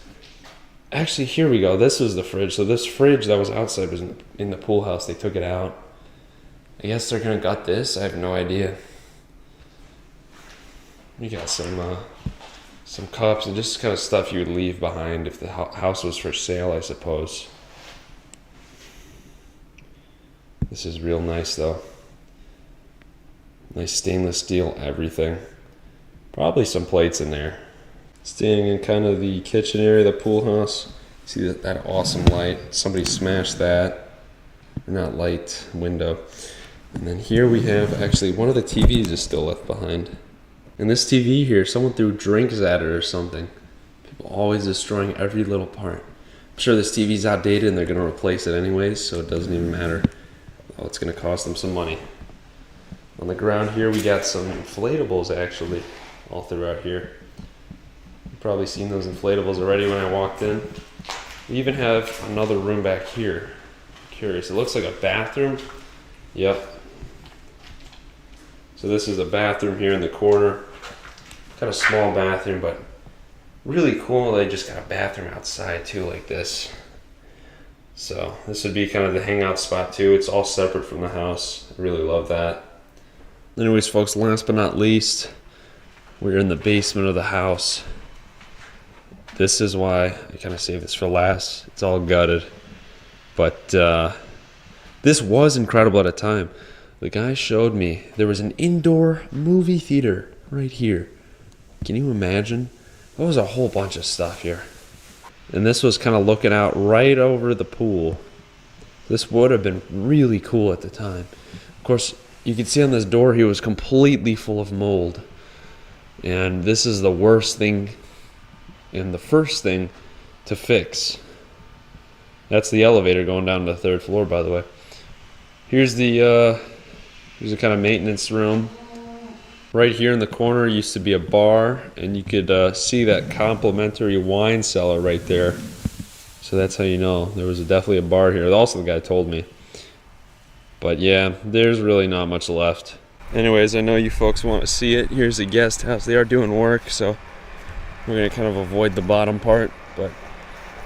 Actually, here we go. This was the fridge. So this fridge that was outside was in the pool house. They took it out. I guess they're gonna gut this. I have no idea. We got some cups and just kind of stuff you would leave behind if the house was for sale, I suppose. This is real nice though. Nice stainless steel everything. Probably some plates in there. Standing in kind of the kitchen area of the pool house. See that awesome light. Somebody smashed that. Not light, window. And then here we have, actually one of the TVs is still left behind. And this TV here, someone threw drinks at it or something. People always destroying every little part. I'm sure this TV's outdated and they're gonna replace it anyways, so it doesn't even matter. Oh, it's gonna cost them some money. On the ground here we got some inflatables actually, all throughout here. You've probably seen those inflatables already when I walked in. We even have another room back here. Curious, it looks like a bathroom. Yep. So this is a bathroom here in the corner. Kind of small bathroom, but really cool. They just got a bathroom outside too, like this. So this would be kind of the hangout spot too. It's all separate from the house. I really love that. Anyways, folks, last but not least, we're in the basement of the house. This is why I kind of saved this for last. It's all gutted. But this was incredible at a time. The guy showed me there was an indoor movie theater right here. Can you imagine? There was a whole bunch of stuff here. And this was kind of looking out right over the pool. This would have been really cool at the time. Of course, you can see on this door here was completely full of mold. And this is the worst thing and the first thing to fix. That's the elevator going down to the 3rd floor, by the way. Here's the kind of maintenance room. Right here in the corner used to be a bar, and you could see that complimentary wine cellar right there. So that's how you know there was definitely a bar here. Also, the guy told me. But yeah, there's really not much left. Anyways, I know you folks want to see it. Here's the guest house. They are doing work, so we're gonna kind of avoid the bottom part, but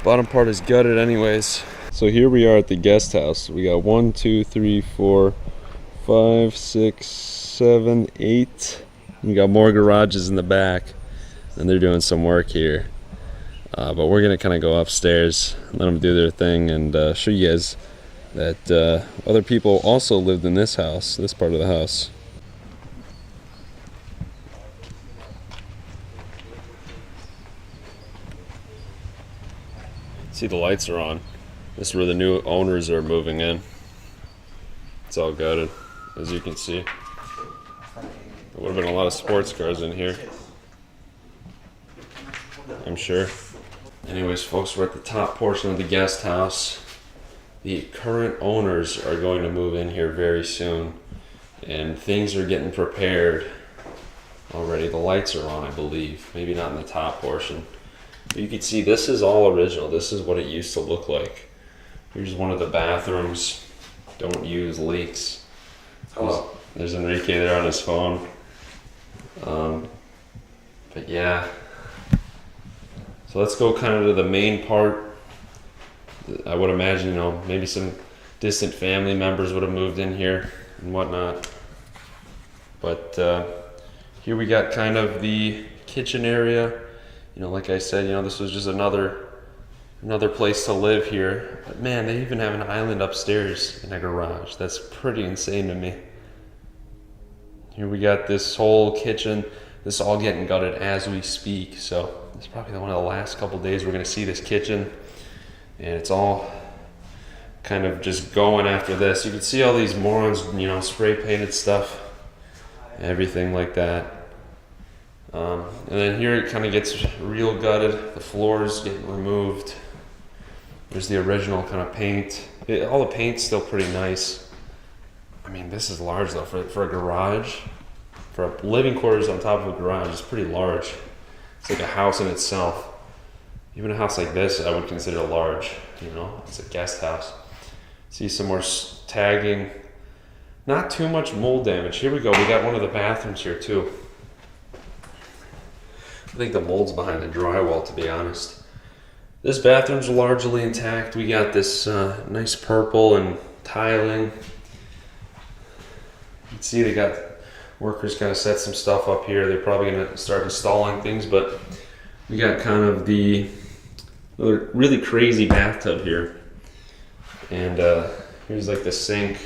bottom part is gutted anyways. So here we are at the guest house. We got 1, 2, 3, 4, 5, 6, 7, 8. We got more garages in the back, and they're doing some work here. But we're gonna kind of go upstairs, let them do their thing, and show you guys that other people also lived in this house, this part of the house. See, the lights are on. This is where the new owners are moving in. It's all gutted, as you can see. There would have been a lot of sports cars in here, I'm sure. Anyways, folks, we're at the top portion of the guest house. The current owners are going to move in here very soon, and things are getting prepared already. The lights are on, I believe. Maybe not in the top portion. But you can see this is all original. This is what it used to look like. Here's one of the bathrooms. Don't use leaks. Oh, there's Enrique there on his phone. But yeah. So let's go kind of to the main part. I would imagine, you know, maybe some distant family members would have moved in here and whatnot. But here we got kind of the kitchen area. You know, like I said, you know, this was just another place to live here. But man, they even have an island upstairs in a garage. That's pretty insane to me. Here we got this whole kitchen. This is all getting gutted as we speak. So it's probably one of the last couple days we're gonna see this kitchen. And it's all kind of just going after this. You can see all these morons, you know, spray painted stuff, everything like that. And then here it kind of gets real gutted. The floors getting removed. There's the original kind of paint. All the paint's still pretty nice. I mean, this is large though for a garage. For a living quarters on top of a garage, it's pretty large. It's like a house in itself. Even a house like this, I would consider large. You know, it's a guest house. See some more tagging. Not too much mold damage. Here we go. We got one of the bathrooms here too. I think the mold's behind the drywall, to be honest. This bathroom's largely intact. We got this nice purple and tiling. You can see they got workers kind of set some stuff up here. They're probably going to start installing things, but we got kind of the really crazy bathtub here. And here's like the sink.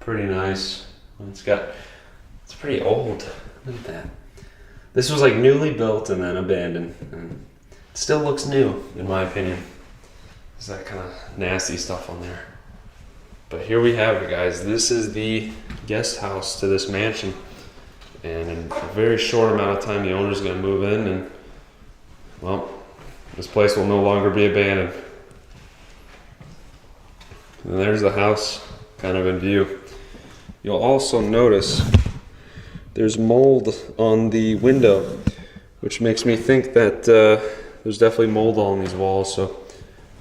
Pretty nice. It's pretty old. Look at that. This was like newly built and then abandoned. And it still looks new, in my opinion. There's that kind of nasty stuff on there. But here we have it, guys. This is the guest house to this mansion. And in a very short amount of time, the owner's going to move in. And, well, this place will no longer be abandoned. And there's the house kind of in view. You'll also notice there's mold on the window. which makes me think that there's definitely mold on these walls, so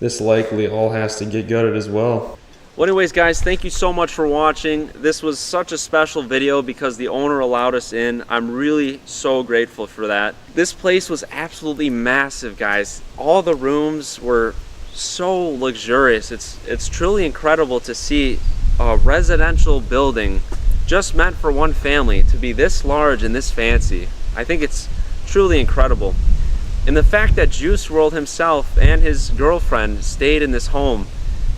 this likely all has to get gutted as well. Well, anyways, guys, thank you so much for watching. This was such a special video because the owner allowed us in. I'm really so grateful for that. This place was absolutely massive, guys. All the rooms were so luxurious. It's truly incredible to see a residential building just meant for one family to be this large and this fancy. I think it's truly incredible. And the fact that Juice WRLD himself and his girlfriend stayed in this home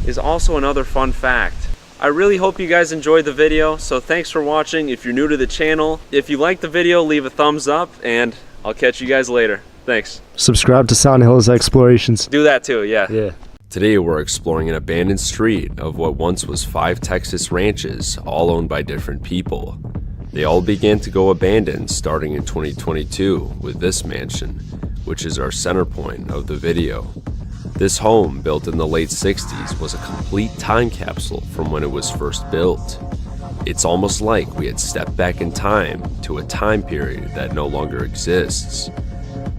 is also another fun fact. I really hope you guys enjoyed the video, so thanks for watching. If you're new to the channel, if you liked the video, leave a thumbs up, and I'll catch you guys later. Thanks. Subscribe to Sound Hills Explorations. Do that too, yeah. Yeah. Today we're exploring an abandoned street of what once was 5 Texas ranches, all owned by different people. They all began to go abandoned starting in 2022 with this mansion, which is our center point of the video. This home, built in the late 60s, was a complete time capsule from when it was first built. It's almost like we had stepped back in time to a time period that no longer exists.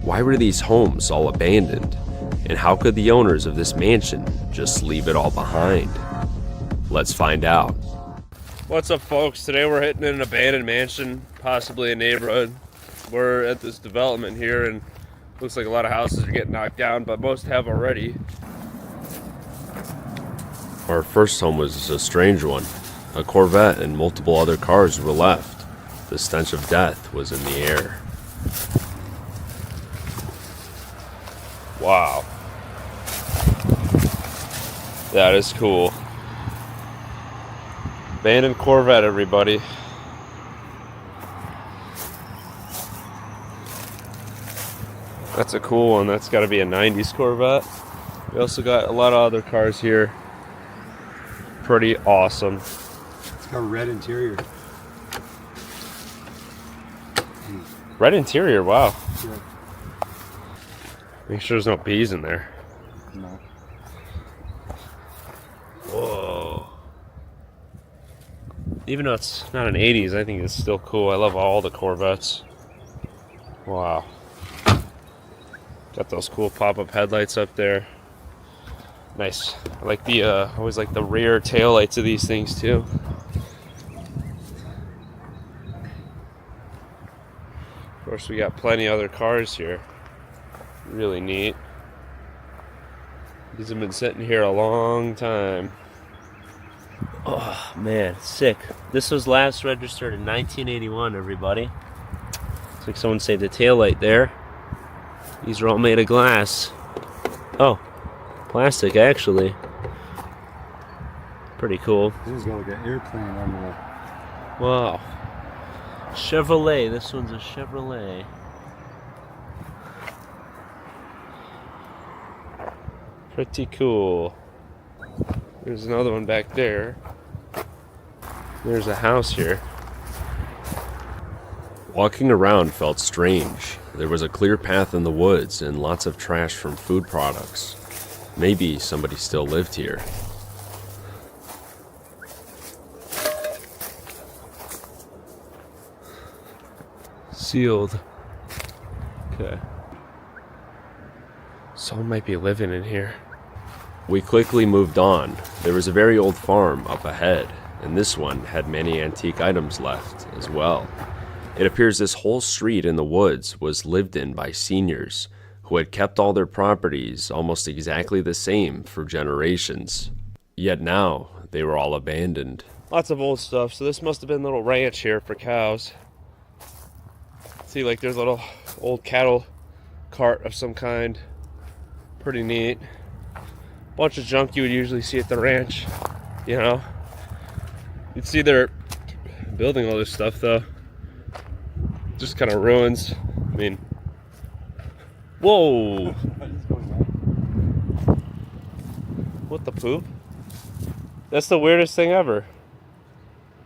Why were these homes all abandoned? And how could the owners of this mansion just leave it all behind? Let's find out. What's up, folks? Today we're hitting an abandoned mansion, possibly a neighborhood. We're at this development here, and looks like a lot of houses are getting knocked down, but most have already. Our first home was a strange one. A Corvette and multiple other cars were left. The stench of death was in the air. Wow. That is cool. Abandoned Corvette, everybody. That's a cool one. That's got to be a 90s Corvette. We also got a lot of other cars here. Pretty awesome. It's got a red interior. Red interior, wow. Yeah. Make sure there's no bees in there. No. Whoa. Even though it's not an 80s, I think it's still cool. I love all the Corvettes. Wow. Got those cool pop-up headlights up there. Nice. I like the always like the rear tail lights of these things too. Of course, we got plenty other cars here. Really neat. These have been sitting here a long time. Oh man, sick. This was last registered in 1981, everybody. It's like someone saved the tail light there. These are all made of glass. Oh, plastic actually. Pretty cool. This is got like an airplane on the. Wow. Chevrolet. This one's a Chevrolet. Pretty cool. There's another one back there. There's a house here. Walking around felt strange. There was a clear path in the woods and lots of trash from food products. Maybe somebody still lived here. Sealed. Okay. Someone might be living in here. We quickly moved on. There was a very old farm up ahead, and this one had many antique items left as well. It appears this whole street in the woods was lived in by seniors who had kept all their properties almost exactly the same for generations. Yet now, they were all abandoned. Lots of old stuff, so this must have been a little ranch here for cows. See, like there's a little old cattle cart of some kind. Pretty neat. Bunch of junk you would usually see at the ranch, you know. You'd see they're building all this stuff though. Just kind of ruins. I mean, whoa! What the poop? That's the weirdest thing ever.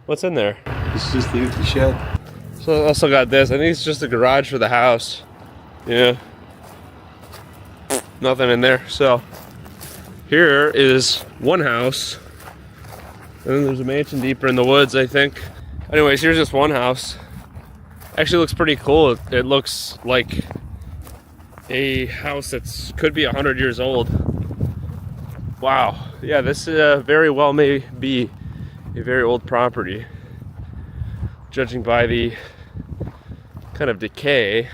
What's in there? It's just the empty shed. So I also got this. I think it's just a garage for the house. Yeah. Nothing in there. So here is one house. And then there's a mansion deeper in the woods, I think. Anyways, here's just one house. Actually looks pretty cool. It looks like a house that's could be 100 years old. Wow. Yeah, this very well may be a very old property, judging by the kind of decay.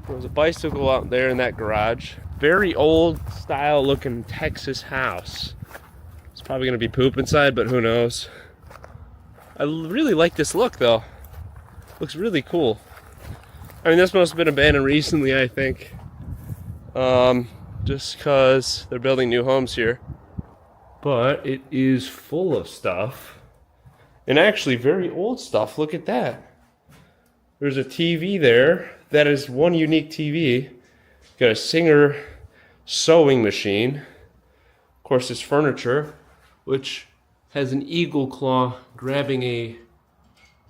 There was a bicycle out there in that garage. Very old style looking Texas house. It's probably gonna be poop inside, but who knows. I really like this look though. Looks really cool. I mean, this must have been abandoned recently, I think. Just because they're building new homes here. But it is full of stuff. And actually very old stuff. Look at that. There's a TV there. That is one unique TV. Got a Singer sewing machine. Of course, this furniture, which has an eagle claw grabbing a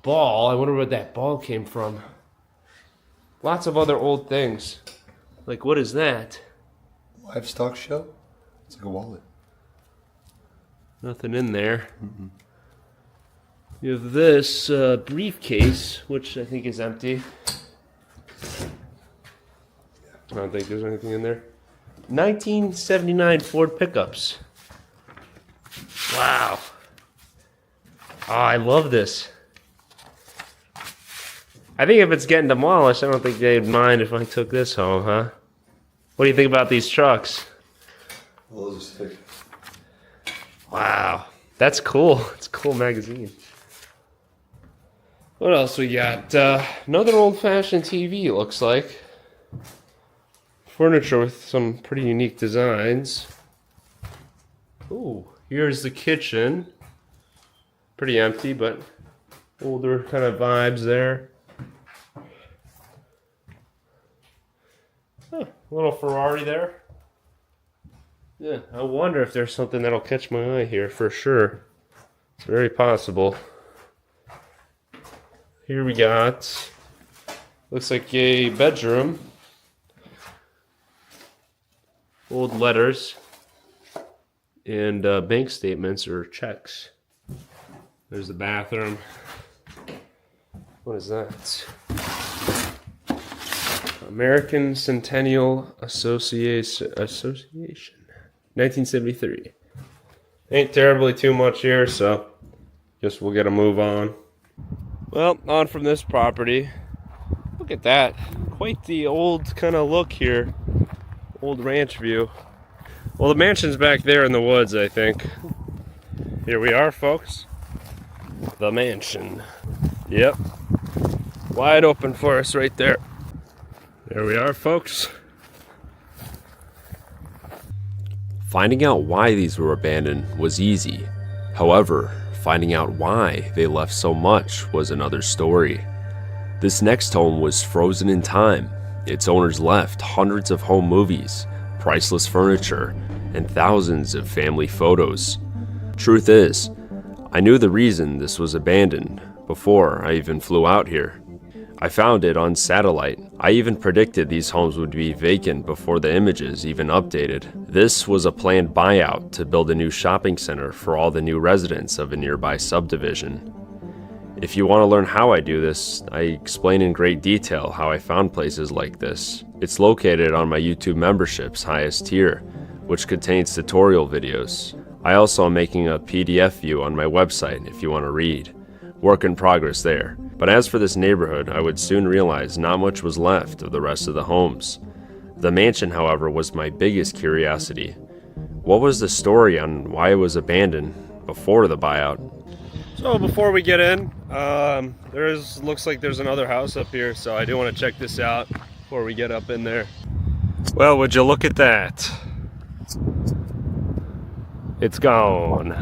ball. I wonder where that ball came from. Lots of other old things. Like, what is that? Livestock show? It's like a wallet. Nothing in there. Mm-mm. You have this briefcase, which I think is empty. I don't think there's anything in there. 1979 Ford pickups. Wow. Oh, I love this. I think if it's getting demolished, I don't think they'd mind if I took this home, huh? What do you think about these trucks? Well, those are sick. Wow. That's cool. It's a cool magazine. What else we got? Another old-fashioned TV, it looks like. Furniture with some pretty unique designs. Ooh, here's the kitchen. Pretty empty, but older kind of vibes there. Huh, a little Ferrari there. Yeah, I wonder if there's something that'll catch my eye here for sure. It's very possible. Here we got, looks like a bedroom. Old letters and bank statements or checks. There's the bathroom. What is that? American Centennial Association, 1973. Ain't terribly too much here, so guess we'll get a move on. Well, on from this property. Look at that. Quite the old kind of look here. Old ranch view. Well, the mansion's back there in the woods, I think. Here we are, folks. The mansion. Yep. Wide open for us right there. There we are, folks. Finding out why these were abandoned was easy. However, finding out why they left so much was another story. This next home was frozen in time. Its owners left hundreds of home movies, priceless furniture, and thousands of family photos. Truth is, I knew the reason this was abandoned before I even flew out here. I found it on satellite. I even predicted these homes would be vacant before the images even updated. This was a planned buyout to build a new shopping center for all the new residents of a nearby subdivision. If you want to learn how I do this, I explain in great detail how I found places like this. It's located on my YouTube membership's highest tier, which contains tutorial videos. I also am making a PDF view on my website if you want to read. Work in progress there. But as for this neighborhood, I would soon realize not much was left of the rest of the homes. The mansion, however, was my biggest curiosity. What was the story on why it was abandoned before the buyout? So before we get in, looks like there's another house up here, so I do want to check this out before we get up in there. Well, would you look at that? It's gone.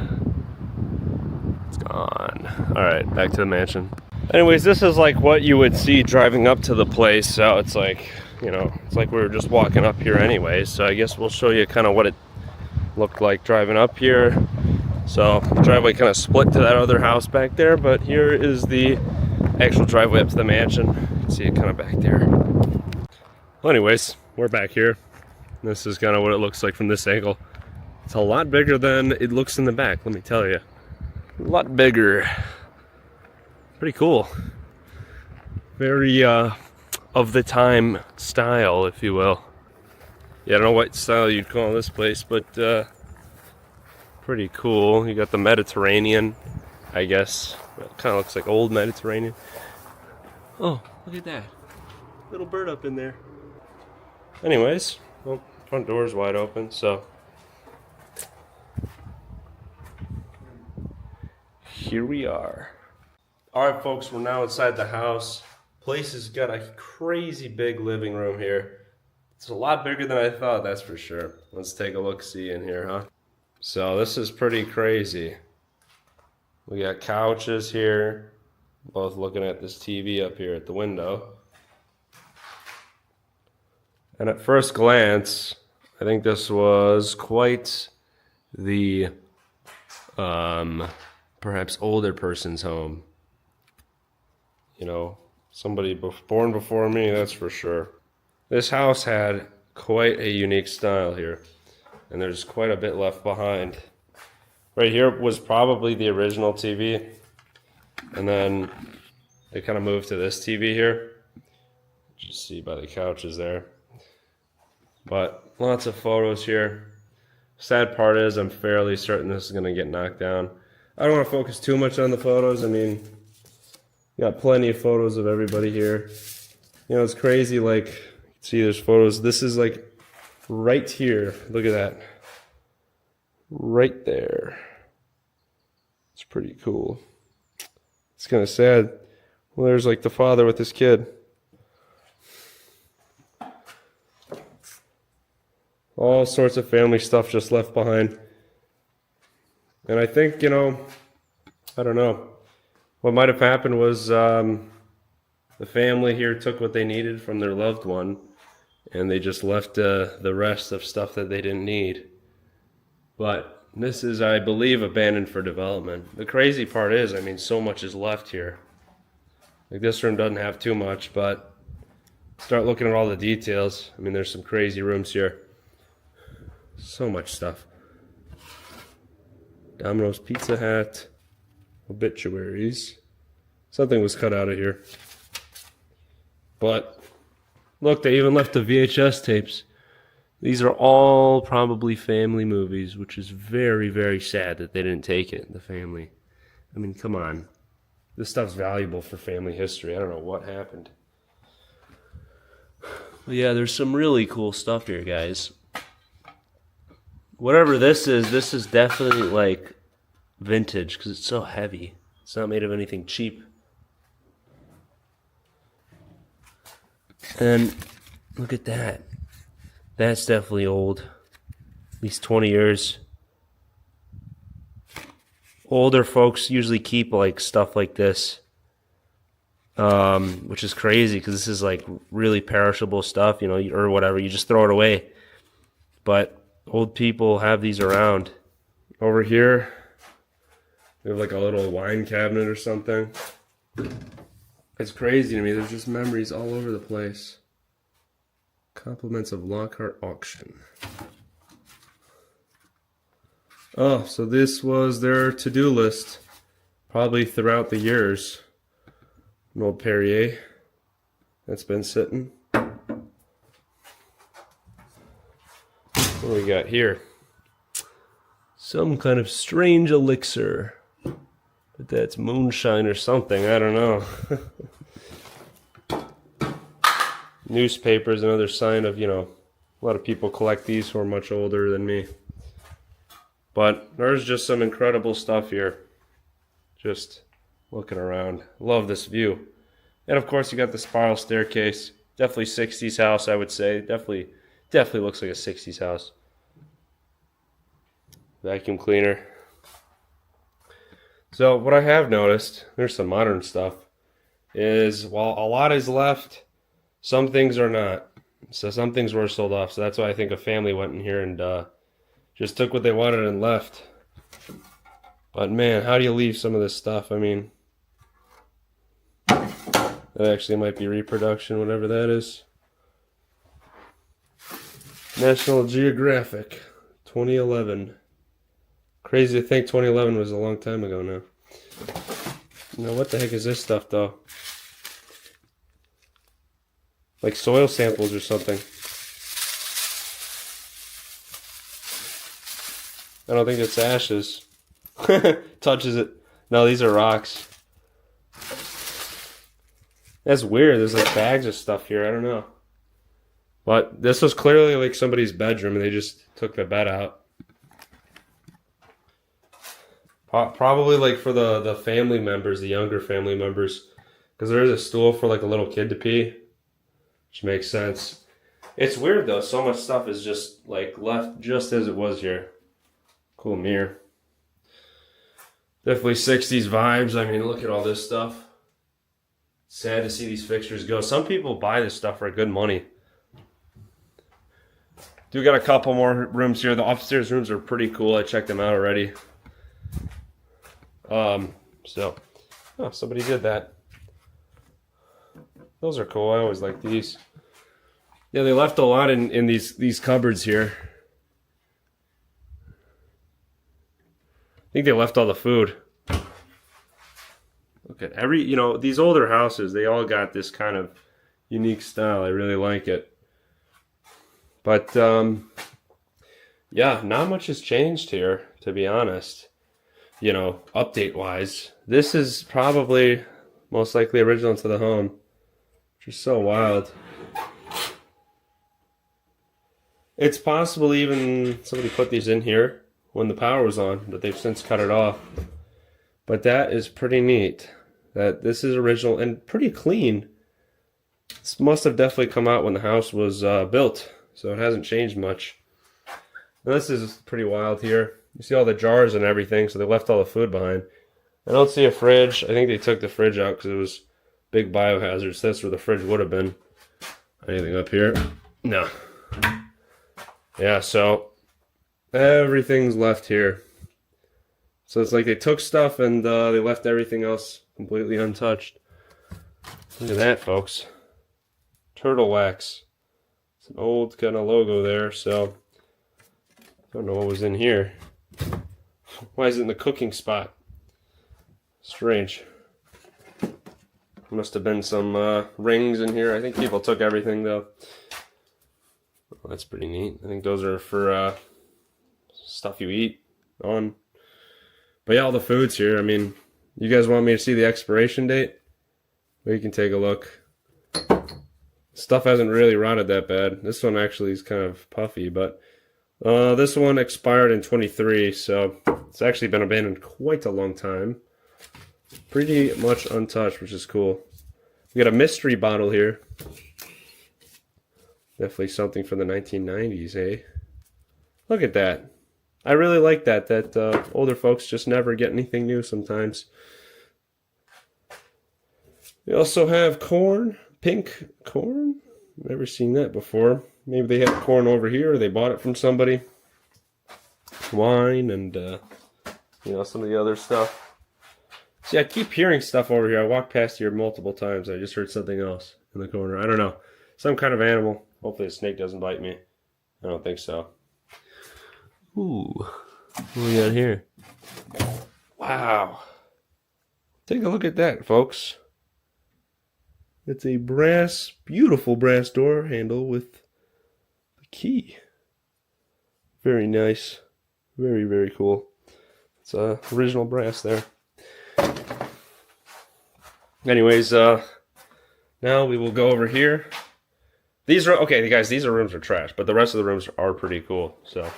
It's gone. All right, back to the mansion. Anyways, this is like what you would see driving up to the place, so it's like, you know, it's like we were just walking up here anyway, so I guess we'll show you kind of what it looked like driving up here. So the driveway kind of split to that other house back there, but here is the actual driveway up to the mansion. You can see it kind of back there. Well, anyways, we're back here. This is kind of what it looks like from this angle. It's a lot bigger than it looks in the back, let me tell you. A lot bigger. Pretty cool. Very of the time style, if you will. Yeah, I don't know what style you'd call this place, but pretty cool. You got the Mediterranean, I guess. It kind of looks like old Mediterranean. Oh, look at that. Little bird up in there. Anyways, well, front door's wide open, so here we are. Alright folks, we're now inside the house. Place has got a crazy big living room here. It's a lot bigger than I thought, that's for sure. Let's take a look-see in here, huh? So this is pretty crazy. We got couches here, both looking at this TV up here at the window. And at first glance, I think this was quite the perhaps older person's home. You know, somebody born before me, that's for sure. This house had quite a unique style here, and there's quite a bit left behind. Right here was probably the original TV, and then they kind of moved to this TV here. Just see by the couches there. But lots of photos here. Sad part is I'm fairly certain this is going to get knocked down. I don't want to focus too much on the photos. I mean, got plenty of photos of everybody here. You know, it's crazy, like, see there's photos. This is like right here. Look at that. Right there. It's pretty cool. It's kind of sad. Well, there's like the father with his kid. All sorts of family stuff just left behind. And I think, you know, I don't know. What might have happened was the family here took what they needed from their loved one, and they just left the rest of stuff that they didn't need. But this is, I believe, abandoned for development. The crazy part is, I mean, so much is left here. Like, this room doesn't have too much, but start looking at all the details. I mean, there's some crazy rooms here. So much stuff. Domino's Pizza Hut. Obituaries. Something was cut out of here. But look, they even left the VHS tapes. These are all probably family movies, which is very, very sad that they didn't take it, the family. I mean, come on. This stuff's valuable for family history. I don't know what happened. But yeah, there's some really cool stuff here, guys. Whatever this is definitely like vintage because it's so heavy. It's not made of anything cheap. And look at that. That's definitely old. At least 20 years. Older folks usually keep like stuff like this. Which is crazy because this is like really perishable stuff, you know, or whatever. You just throw it away. But old people have these around. Over here, we have like a little wine cabinet or something. It's crazy to me. There's just memories all over the place. Compliments of Lockhart Auction. Oh, so this was their to-do list. Probably throughout the years. An old Perrier that's been sitting. What do we got here? Some kind of strange elixir. But that's moonshine or something, I don't know. Newspapers, another sign of, you know, a lot of people collect these who are much older than me. But there's just some incredible stuff here. Just looking around. Love this view. And of course you got the spiral staircase. Definitely 60s house, I would say. Definitely looks like a 60s house. Vacuum cleaner. So what I have noticed, there's some modern stuff, is while a lot is left, some things are not. So some things were sold off. So that's why I think a family went in here and just took what they wanted and left. But man, how do you leave some of this stuff? I mean, that actually might be reproduction, whatever that is. National Geographic, 2011. Crazy to think 2011 was a long time ago now. Now what the heck is this stuff though? Like soil samples or something. I don't think it's ashes. Touches it. No, these are rocks. That's weird. There's like bags of stuff here. I don't know. But this was clearly like somebody's bedroom and they just took the bed out. Probably like for the family members, the younger family members. Because there is a stool for like a little kid to pee. Which makes sense. It's weird though. So much stuff is just like left just as it was here. Cool mirror. Definitely 60s vibes. I mean, look at all this stuff. Sad to see these fixtures go. Some people buy this stuff for good money. Do got a couple more rooms here. The upstairs rooms are pretty cool. I checked them out already. Somebody did that. Those are cool. I always like these. Yeah, they left a lot in these cupboards here. I think they left all the food. Look at these older houses, they all got this kind of unique style. I really like it. But, yeah, not much has changed here, to be honest. Update-wise. This is probably most likely original to the home, which is so wild. It's possible even somebody put these in here when the power was on, but they've since cut it off. But that is pretty neat. That this is original and pretty clean. This must have definitely come out when the house was built, so it hasn't changed much. Now this is pretty wild here. You see all the jars and everything, so they left all the food behind. I don't see a fridge. I think they took the fridge out because it was big biohazard. So that's where the fridge would have been. Anything up here? No. Yeah, so everything's left here. So it's like they took stuff and they left everything else completely untouched. Look at that, folks. Turtle wax. It's an old kind of logo there, so I don't know what was in here. Why is it in the cooking spot? Strange. Must have been some rings in here. I think people took everything though. Oh, that's pretty neat. I think those are for stuff you eat on. But yeah, all the food's here. I mean, you guys want me to see the expiration date? Well, you can take a look. Stuff hasn't really rotted that bad. This one actually is kind of puffy, but this one expired in 23, so it's actually been abandoned quite a long time. Pretty much untouched, which is cool. We got a mystery bottle here. Definitely something from the 1990s, eh? Look at that. I really like that older folks just never get anything new sometimes. We also have corn, pink corn. Never seen that before. Maybe they had corn over here or they bought it from somebody. Wine and, some of the other stuff. See, I keep hearing stuff over here. I walked past here multiple times. I just heard something else in the corner. I don't know. Some kind of animal. Hopefully a snake doesn't bite me. I don't think so. Ooh. What do we got here? Wow. Take a look at that, folks. It's a beautiful brass door handle with the key. Very nice. Very, very cool. It's original brass there. Anyways, now we will go over here. These are, okay, guys, these rooms are trash, but the rest of the rooms are pretty cool, so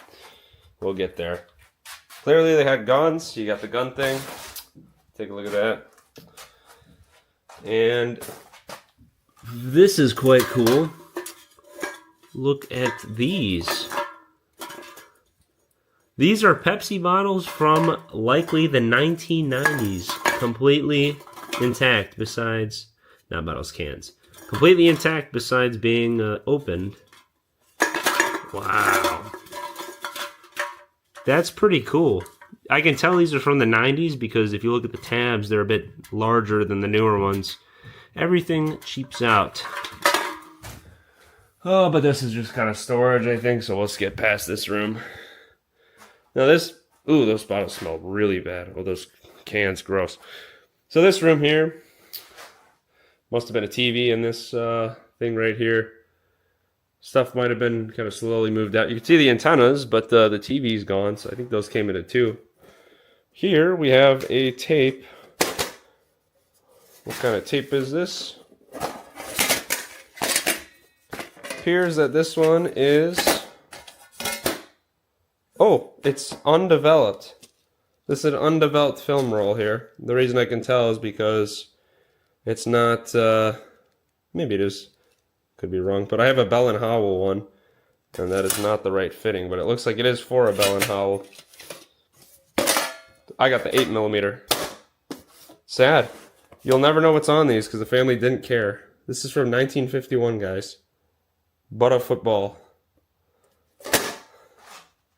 we'll get there. Clearly they had guns. You got the gun thing. Take a look at that. And this is quite cool. Look at these. These are Pepsi bottles from likely the 1990s. Completely intact besides, not bottles, cans. Completely intact besides being opened. Wow. That's pretty cool. I can tell these are from the 90s because if you look at the tabs, they're a bit larger than the newer ones. Everything cheaps out. Oh, but this is just kind of storage, I think, so let's get past this room. Now this, ooh, those bottles smell really bad. Oh, those cans, gross. So this room here, must have been a TV in this thing right here. Stuff might have been kind of slowly moved out. You can see the antennas, but the TV's gone, so I think those came in at 2. Here we have a tape. What kind of tape is this? Appears that this one is... Oh, it's undeveloped. This is an undeveloped film roll here. The reason I can tell is because it's not... maybe it is. Could be wrong, but I have a Bell and Howell one, and that is not the right fitting, but it looks like it is for a Bell and Howell. I got the 8mm. Sad. You'll never know what's on these because the family didn't care. This is from 1951, guys. But a football.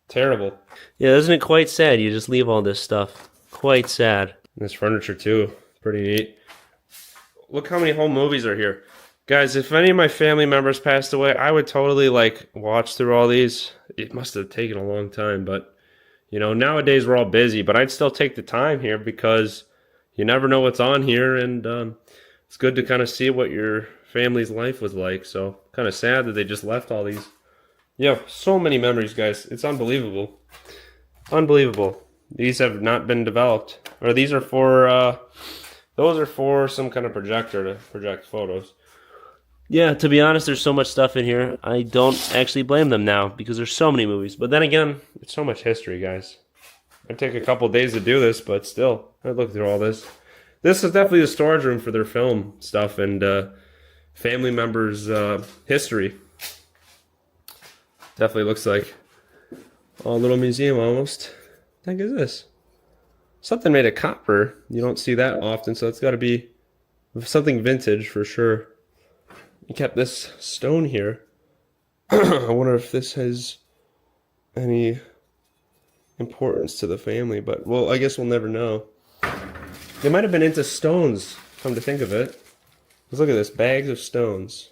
Terrible. Yeah, isn't it quite sad? You just leave all this stuff. Quite sad. This furniture too, pretty neat. Look how many home movies are here. Guys, if any of my family members passed away, I would totally like watch through all these. It must have taken a long time, but you know, nowadays we're all busy, but I'd still take the time here because you never know what's on here, and it's good to kind of see what your family's life was like. So kind of sad that they just left all these. Yeah, so many memories, guys. It's unbelievable. Unbelievable. These have not been developed. Or these are for, those are for some kind of projector to project photos. Yeah, to be honest, there's so much stuff in here. I don't actually blame them now because there's so many movies. But then again, It's so much history, guys. It'd take a couple days to do this, but still, I'd look through all this. This is definitely the storage room for their film stuff and family members' history. Definitely looks like a little museum almost. What the heck is this? Something made of copper. You don't see that often, so it's got to be something vintage for sure. You kept this stone here. I wonder if this has any importance to the family, but well, I guess we'll never know. They might have been into stones, come to think of it. Let's look at this, bags of stones.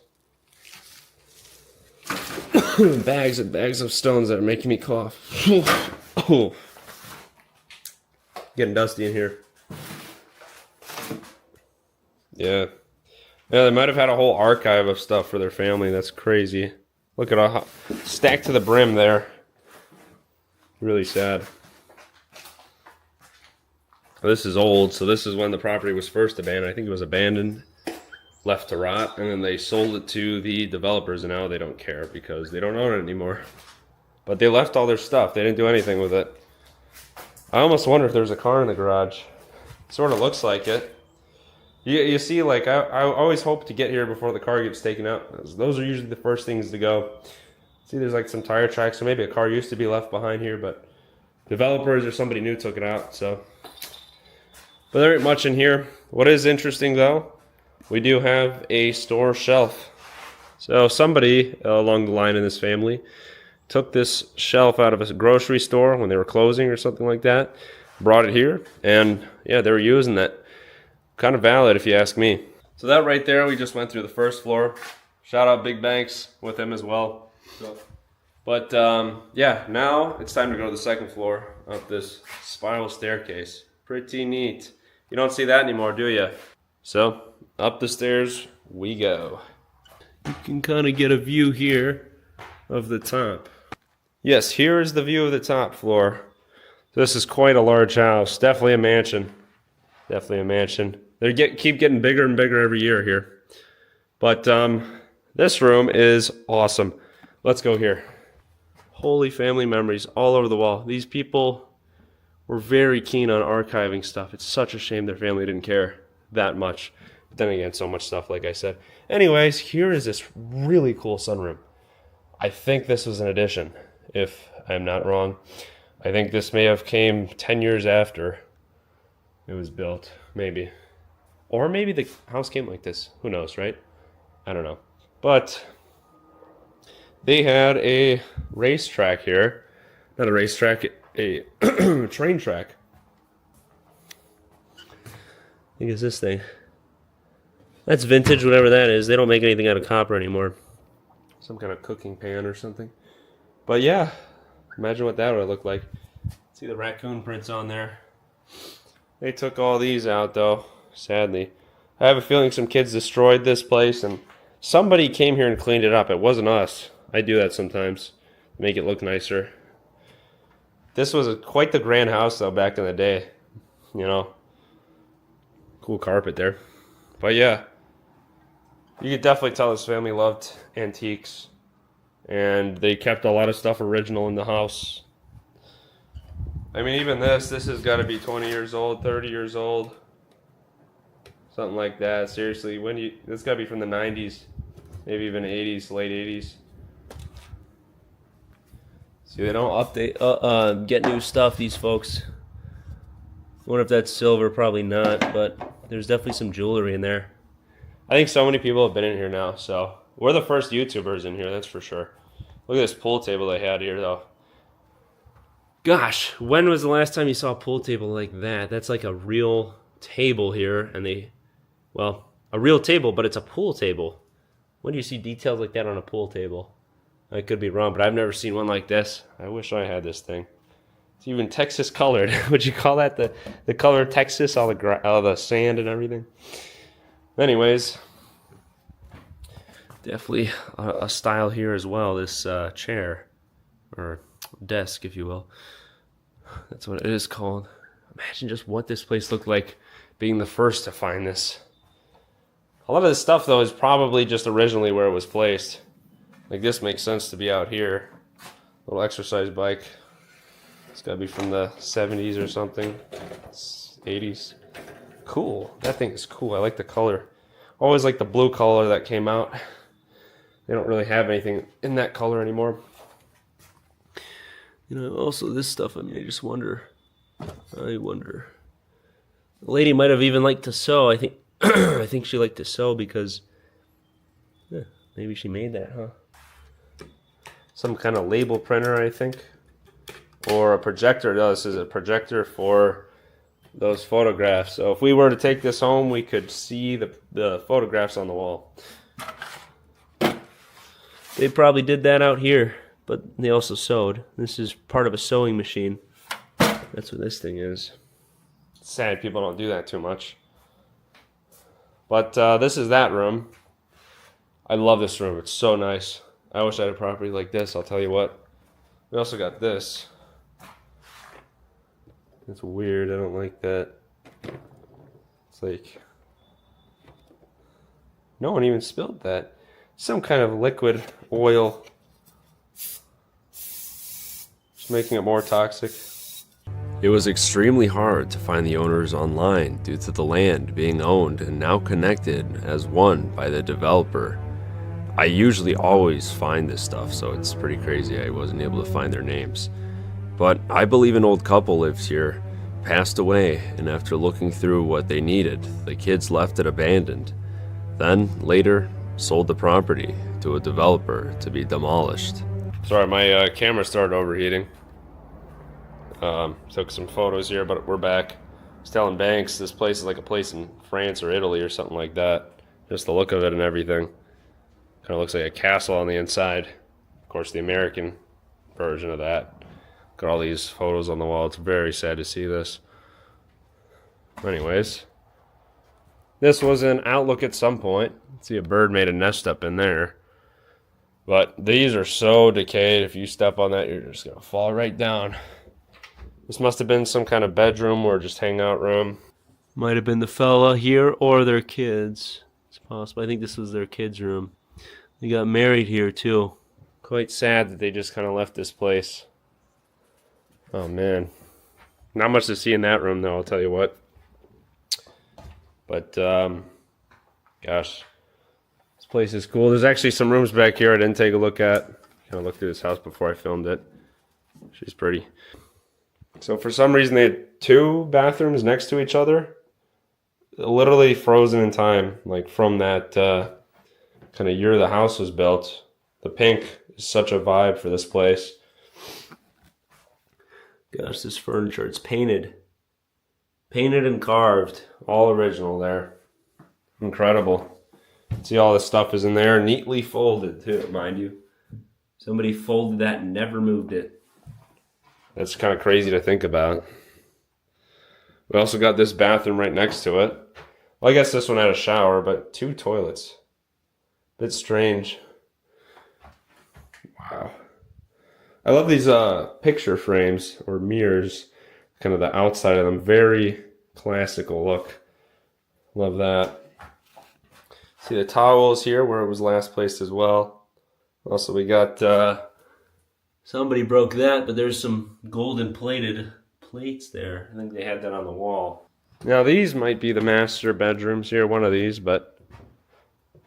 Bags and bags of stones that are making me cough. Oh. Getting dusty in here. Yeah. Yeah, they might have had a whole archive of stuff for their family. That's crazy. Look at all stacked to the brim there. Really sad. This is old, so this is when the property was first abandoned. I think it was abandoned, left to rot, and then they sold it to the developers, and now they don't care because they don't own it anymore. But they left all their stuff. They didn't do anything with it. I almost wonder if there's a car in the garage. Sort of looks like it. You see, like, I always hope to get here before the car gets taken out. Those are usually the first things to go. See, there's like some tire tracks, so maybe a car used to be left behind here, but developers or somebody new took it out, so. But there ain't much in here. What is interesting, though, we do have a store shelf. So somebody along the line in this family took this shelf out of a grocery store when they were closing or something like that, brought it here, and yeah, they were using that. Kind of valid if you ask me. So that right there, we just went through the first floor. Shout out Big Banks with him as well. But yeah, now it's time to go to the second floor up this spiral staircase. Pretty neat. You don't see that anymore, do you? So up the stairs we go. You can kind of get a view here of the top. Yes, here is the view of the top floor. This is quite a large house. Definitely a mansion. Definitely a mansion. They keep getting bigger and bigger every year here. But this room is awesome. Let's go here. Holy family memories all over the wall. These people were very keen on archiving stuff. It's such a shame their family didn't care that much. But then again, so much stuff, like I said. Anyways, here is this really cool sunroom. I think this was an addition, if I'm not wrong. I think this may have came 10 years after it was built, maybe. Or maybe the house came like this. Who knows, right? I don't know. But they had a racetrack here. Not a racetrack, a train track. I think it's this thing. That's vintage, whatever that is. They don't make anything out of copper anymore. Some kind of cooking pan or something. But yeah, imagine what that would look like. See the raccoon prints on there. They took all these out though, sadly. I have a feeling some kids destroyed this place and Somebody came here and cleaned it up. It wasn't us. I do that sometimes, make it look nicer. This was quite the grand house though back in the day, you know. Cool carpet there. But yeah, you could definitely tell this family loved antiques, and they kept a lot of stuff original in the house. I mean, even this has got to be 20 years old, 30 years old, something like that. Seriously, this got to be from the 90s, maybe even 80s, late 80s. See, they don't update, get new stuff, these folks. Wonder if that's silver, probably not, but there's definitely some jewelry in there. I think so many people have been in here now, so we're the first YouTubers in here, that's for sure. Look at this pool table they had here, though. Gosh, when was the last time you saw a pool table like that? That's like a real table here, and a real table, but it's a pool table. When do you see details like that on a pool table? I could be wrong, but I've never seen one like this. I wish I had this thing. It's even Texas colored. Would you call that the color of Texas? All the sand and everything. Anyways, definitely a style here as well. This chair, or desk, if you will. That's what it is called. Imagine just what this place looked like being the first to find this. A lot of this stuff, though, is probably just originally where it was placed. Like this makes sense to be out here. Little exercise bike. It's got to be from the 70s or something. 80s. Cool. That thing is cool. I like the color. Always like the blue color that came out. They don't really have anything in that color anymore. You know, also this stuff, I mean, I just wonder. The lady might have even liked to sew. I think I think she liked to sew because maybe she made that, huh? Some kind of label printer, I think. Or a projector. No, this is a projector for those photographs. So if we were to take this home, we could see the photographs on the wall. They probably did that out here, but they also sewed. This is part of a sewing machine. That's what this thing is. Sad people don't do that too much. But this is that room. I love this room. It's so nice. I wish I had a property like this, I'll tell you what. We also got this. It's weird. I don't like that. It's like... no one even spilled that. Some kind of liquid oil. Just making it more toxic. It was extremely hard to find the owners online due to the land being owned and now connected as one by the developer. I usually always find this stuff, so it's pretty crazy I wasn't able to find their names. But I believe an old couple lives here, passed away, and after looking through what they needed, the kids left it abandoned. Then, later, sold the property to a developer to be demolished. Sorry, my camera started overheating. Took some photos here, but we're back. I was telling Banks this place is like a place in France or Italy or something like that. Just the look of it and everything. Kind of looks like a castle on the inside. Of course, the American version of that. Got all these photos on the wall. It's very sad to see this. Anyways, this was an outlook at some point. See, a bird made a nest up in there. But these are so decayed. If you step on that, you're just going to fall right down. This must have been some kind of bedroom or just hangout room. Might have been the fella here or their kids. It's possible. I think this was their kids' room. They got married here too. Quite sad that they just kind of left this place. Oh man. Not much to see in that room though, I'll tell you what. But, gosh. This place is cool. There's actually some rooms back here I didn't take a look at. Kind of looked through this house before I filmed it. She's pretty. So for some reason they had two bathrooms next to each other. Literally frozen in time. Like from that kind of year the house was built. The pink is such a vibe for this place. Gosh, this furniture, it's painted. Painted and carved. All original there. Incredible. See, all this stuff is in there, neatly folded too, mind you. Somebody folded that and never moved it. That's kind of crazy to think about. We also got this bathroom right next to it. Well, I guess this one had a shower, but two toilets. bit strange. Wow. I love these picture frames or mirrors, kind of the outside of them. Very classical look. Love that. See the towels here where it was last placed as well. Also we got, somebody broke that, but there's some golden plated plates there. I think they had that on the wall. Now these might be the master bedrooms here, one of these, but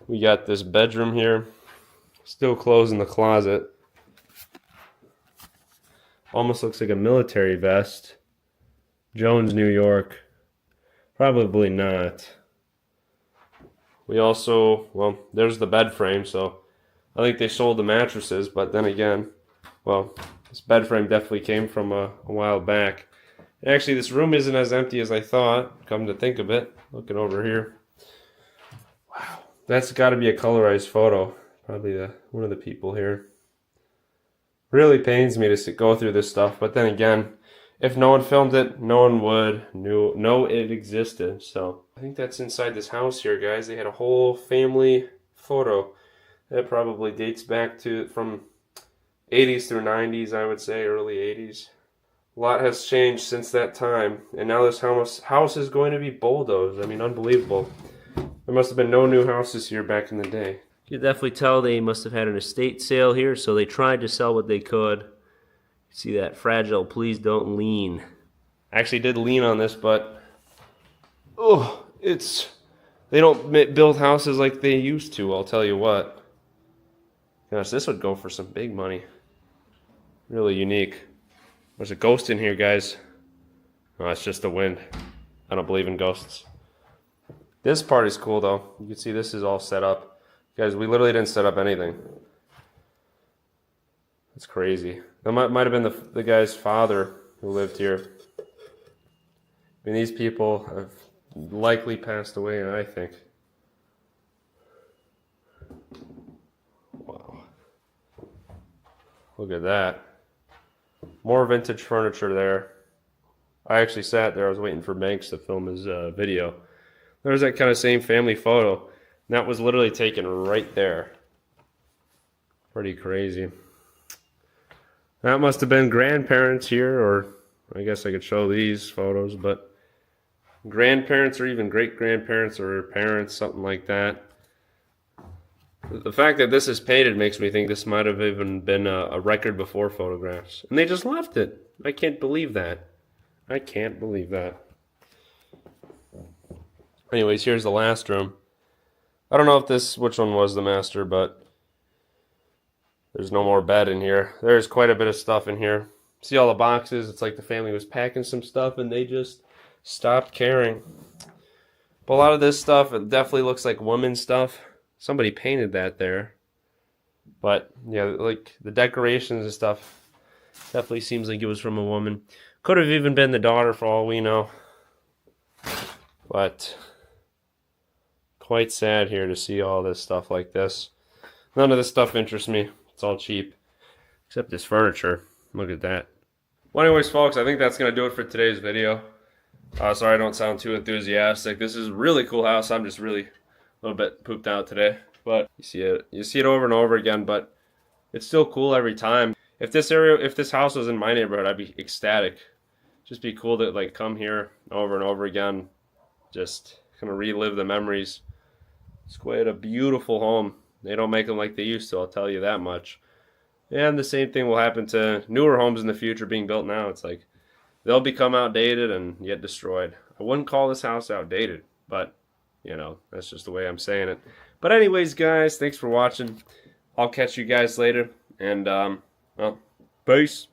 we got this bedroom here. Still closing the closet. Almost looks like a military vest. Jones, New York. Probably not. We also, well, there's the bed frame, so I think they sold the mattresses, but then again, well, this bed frame definitely came from a while back. And actually, this room isn't as empty as I thought, come to think of it. Looking over here. Wow, that's got to be a colorized photo. Probably one of the people here. Really pains me to go through this stuff, but then again, if no one filmed it, no one would know it existed. So I think that's inside this house here, guys. They had a whole family photo that probably dates back to from 80s through 90s, I would say, early 80s. A lot has changed since that time, and now this house is going to be bulldozed. I mean, unbelievable. There must have been no new houses here back in the day. You can definitely tell they must have had an estate sale here, so they tried to sell what they could. See that fragile, please don't lean. I actually did lean on this, but oh, they don't build houses like they used to, I'll tell you what. Gosh, this would go for some big money. Really unique. There's a ghost in here, guys. Oh, it's just the wind. I don't believe in ghosts. This part is cool, though. You can see this is all set up. Guys, we literally didn't set up anything. That's crazy. That might have been the guy's father who lived here. I mean, these people have likely passed away, I think. Wow. Look at that. More vintage furniture there. I actually sat there. I was waiting for Banks to film his video. There's that kind of same family photo. And that was literally taken right there. Pretty crazy. That must have been grandparents here, or I guess I could show these photos, but grandparents or even great-grandparents or parents, something like that. The fact that this is painted makes me think this might have even been a record before photographs. And they just left it. I can't believe that. I can't believe that. Anyways, here's the last room. I don't know which one was the master, but there's no more bed in here. There's quite a bit of stuff in here. See all the boxes? It's like the family was packing some stuff and they just stopped caring. But a lot of this stuff, it definitely looks like women's stuff. Somebody painted that there. But yeah, like the decorations and stuff definitely seems like it was from a woman. Could have even been the daughter for all we know. But quite sad here to see all this stuff like this. None of this stuff interests me. It's all cheap. Except this furniture. Look at that. Well, anyways, folks, I think that's going to do it for today's video. Sorry I don't sound too enthusiastic. This is a really cool house. I'm just really a little bit pooped out today. But you see it over and over again, but it's still cool every time. If this house was in my neighborhood, I'd be ecstatic. Just be cool to like come here over and over again. Just kind of relive the memories. It's quite a beautiful home. They don't make them like they used to, I'll tell you that much. And the same thing will happen to newer homes in the future being built now. It's like they'll become outdated and get destroyed. I wouldn't call this house outdated, but you know, that's just the way I'm saying it. But anyways, guys, thanks for watching. I'll catch you guys later. And, well, peace.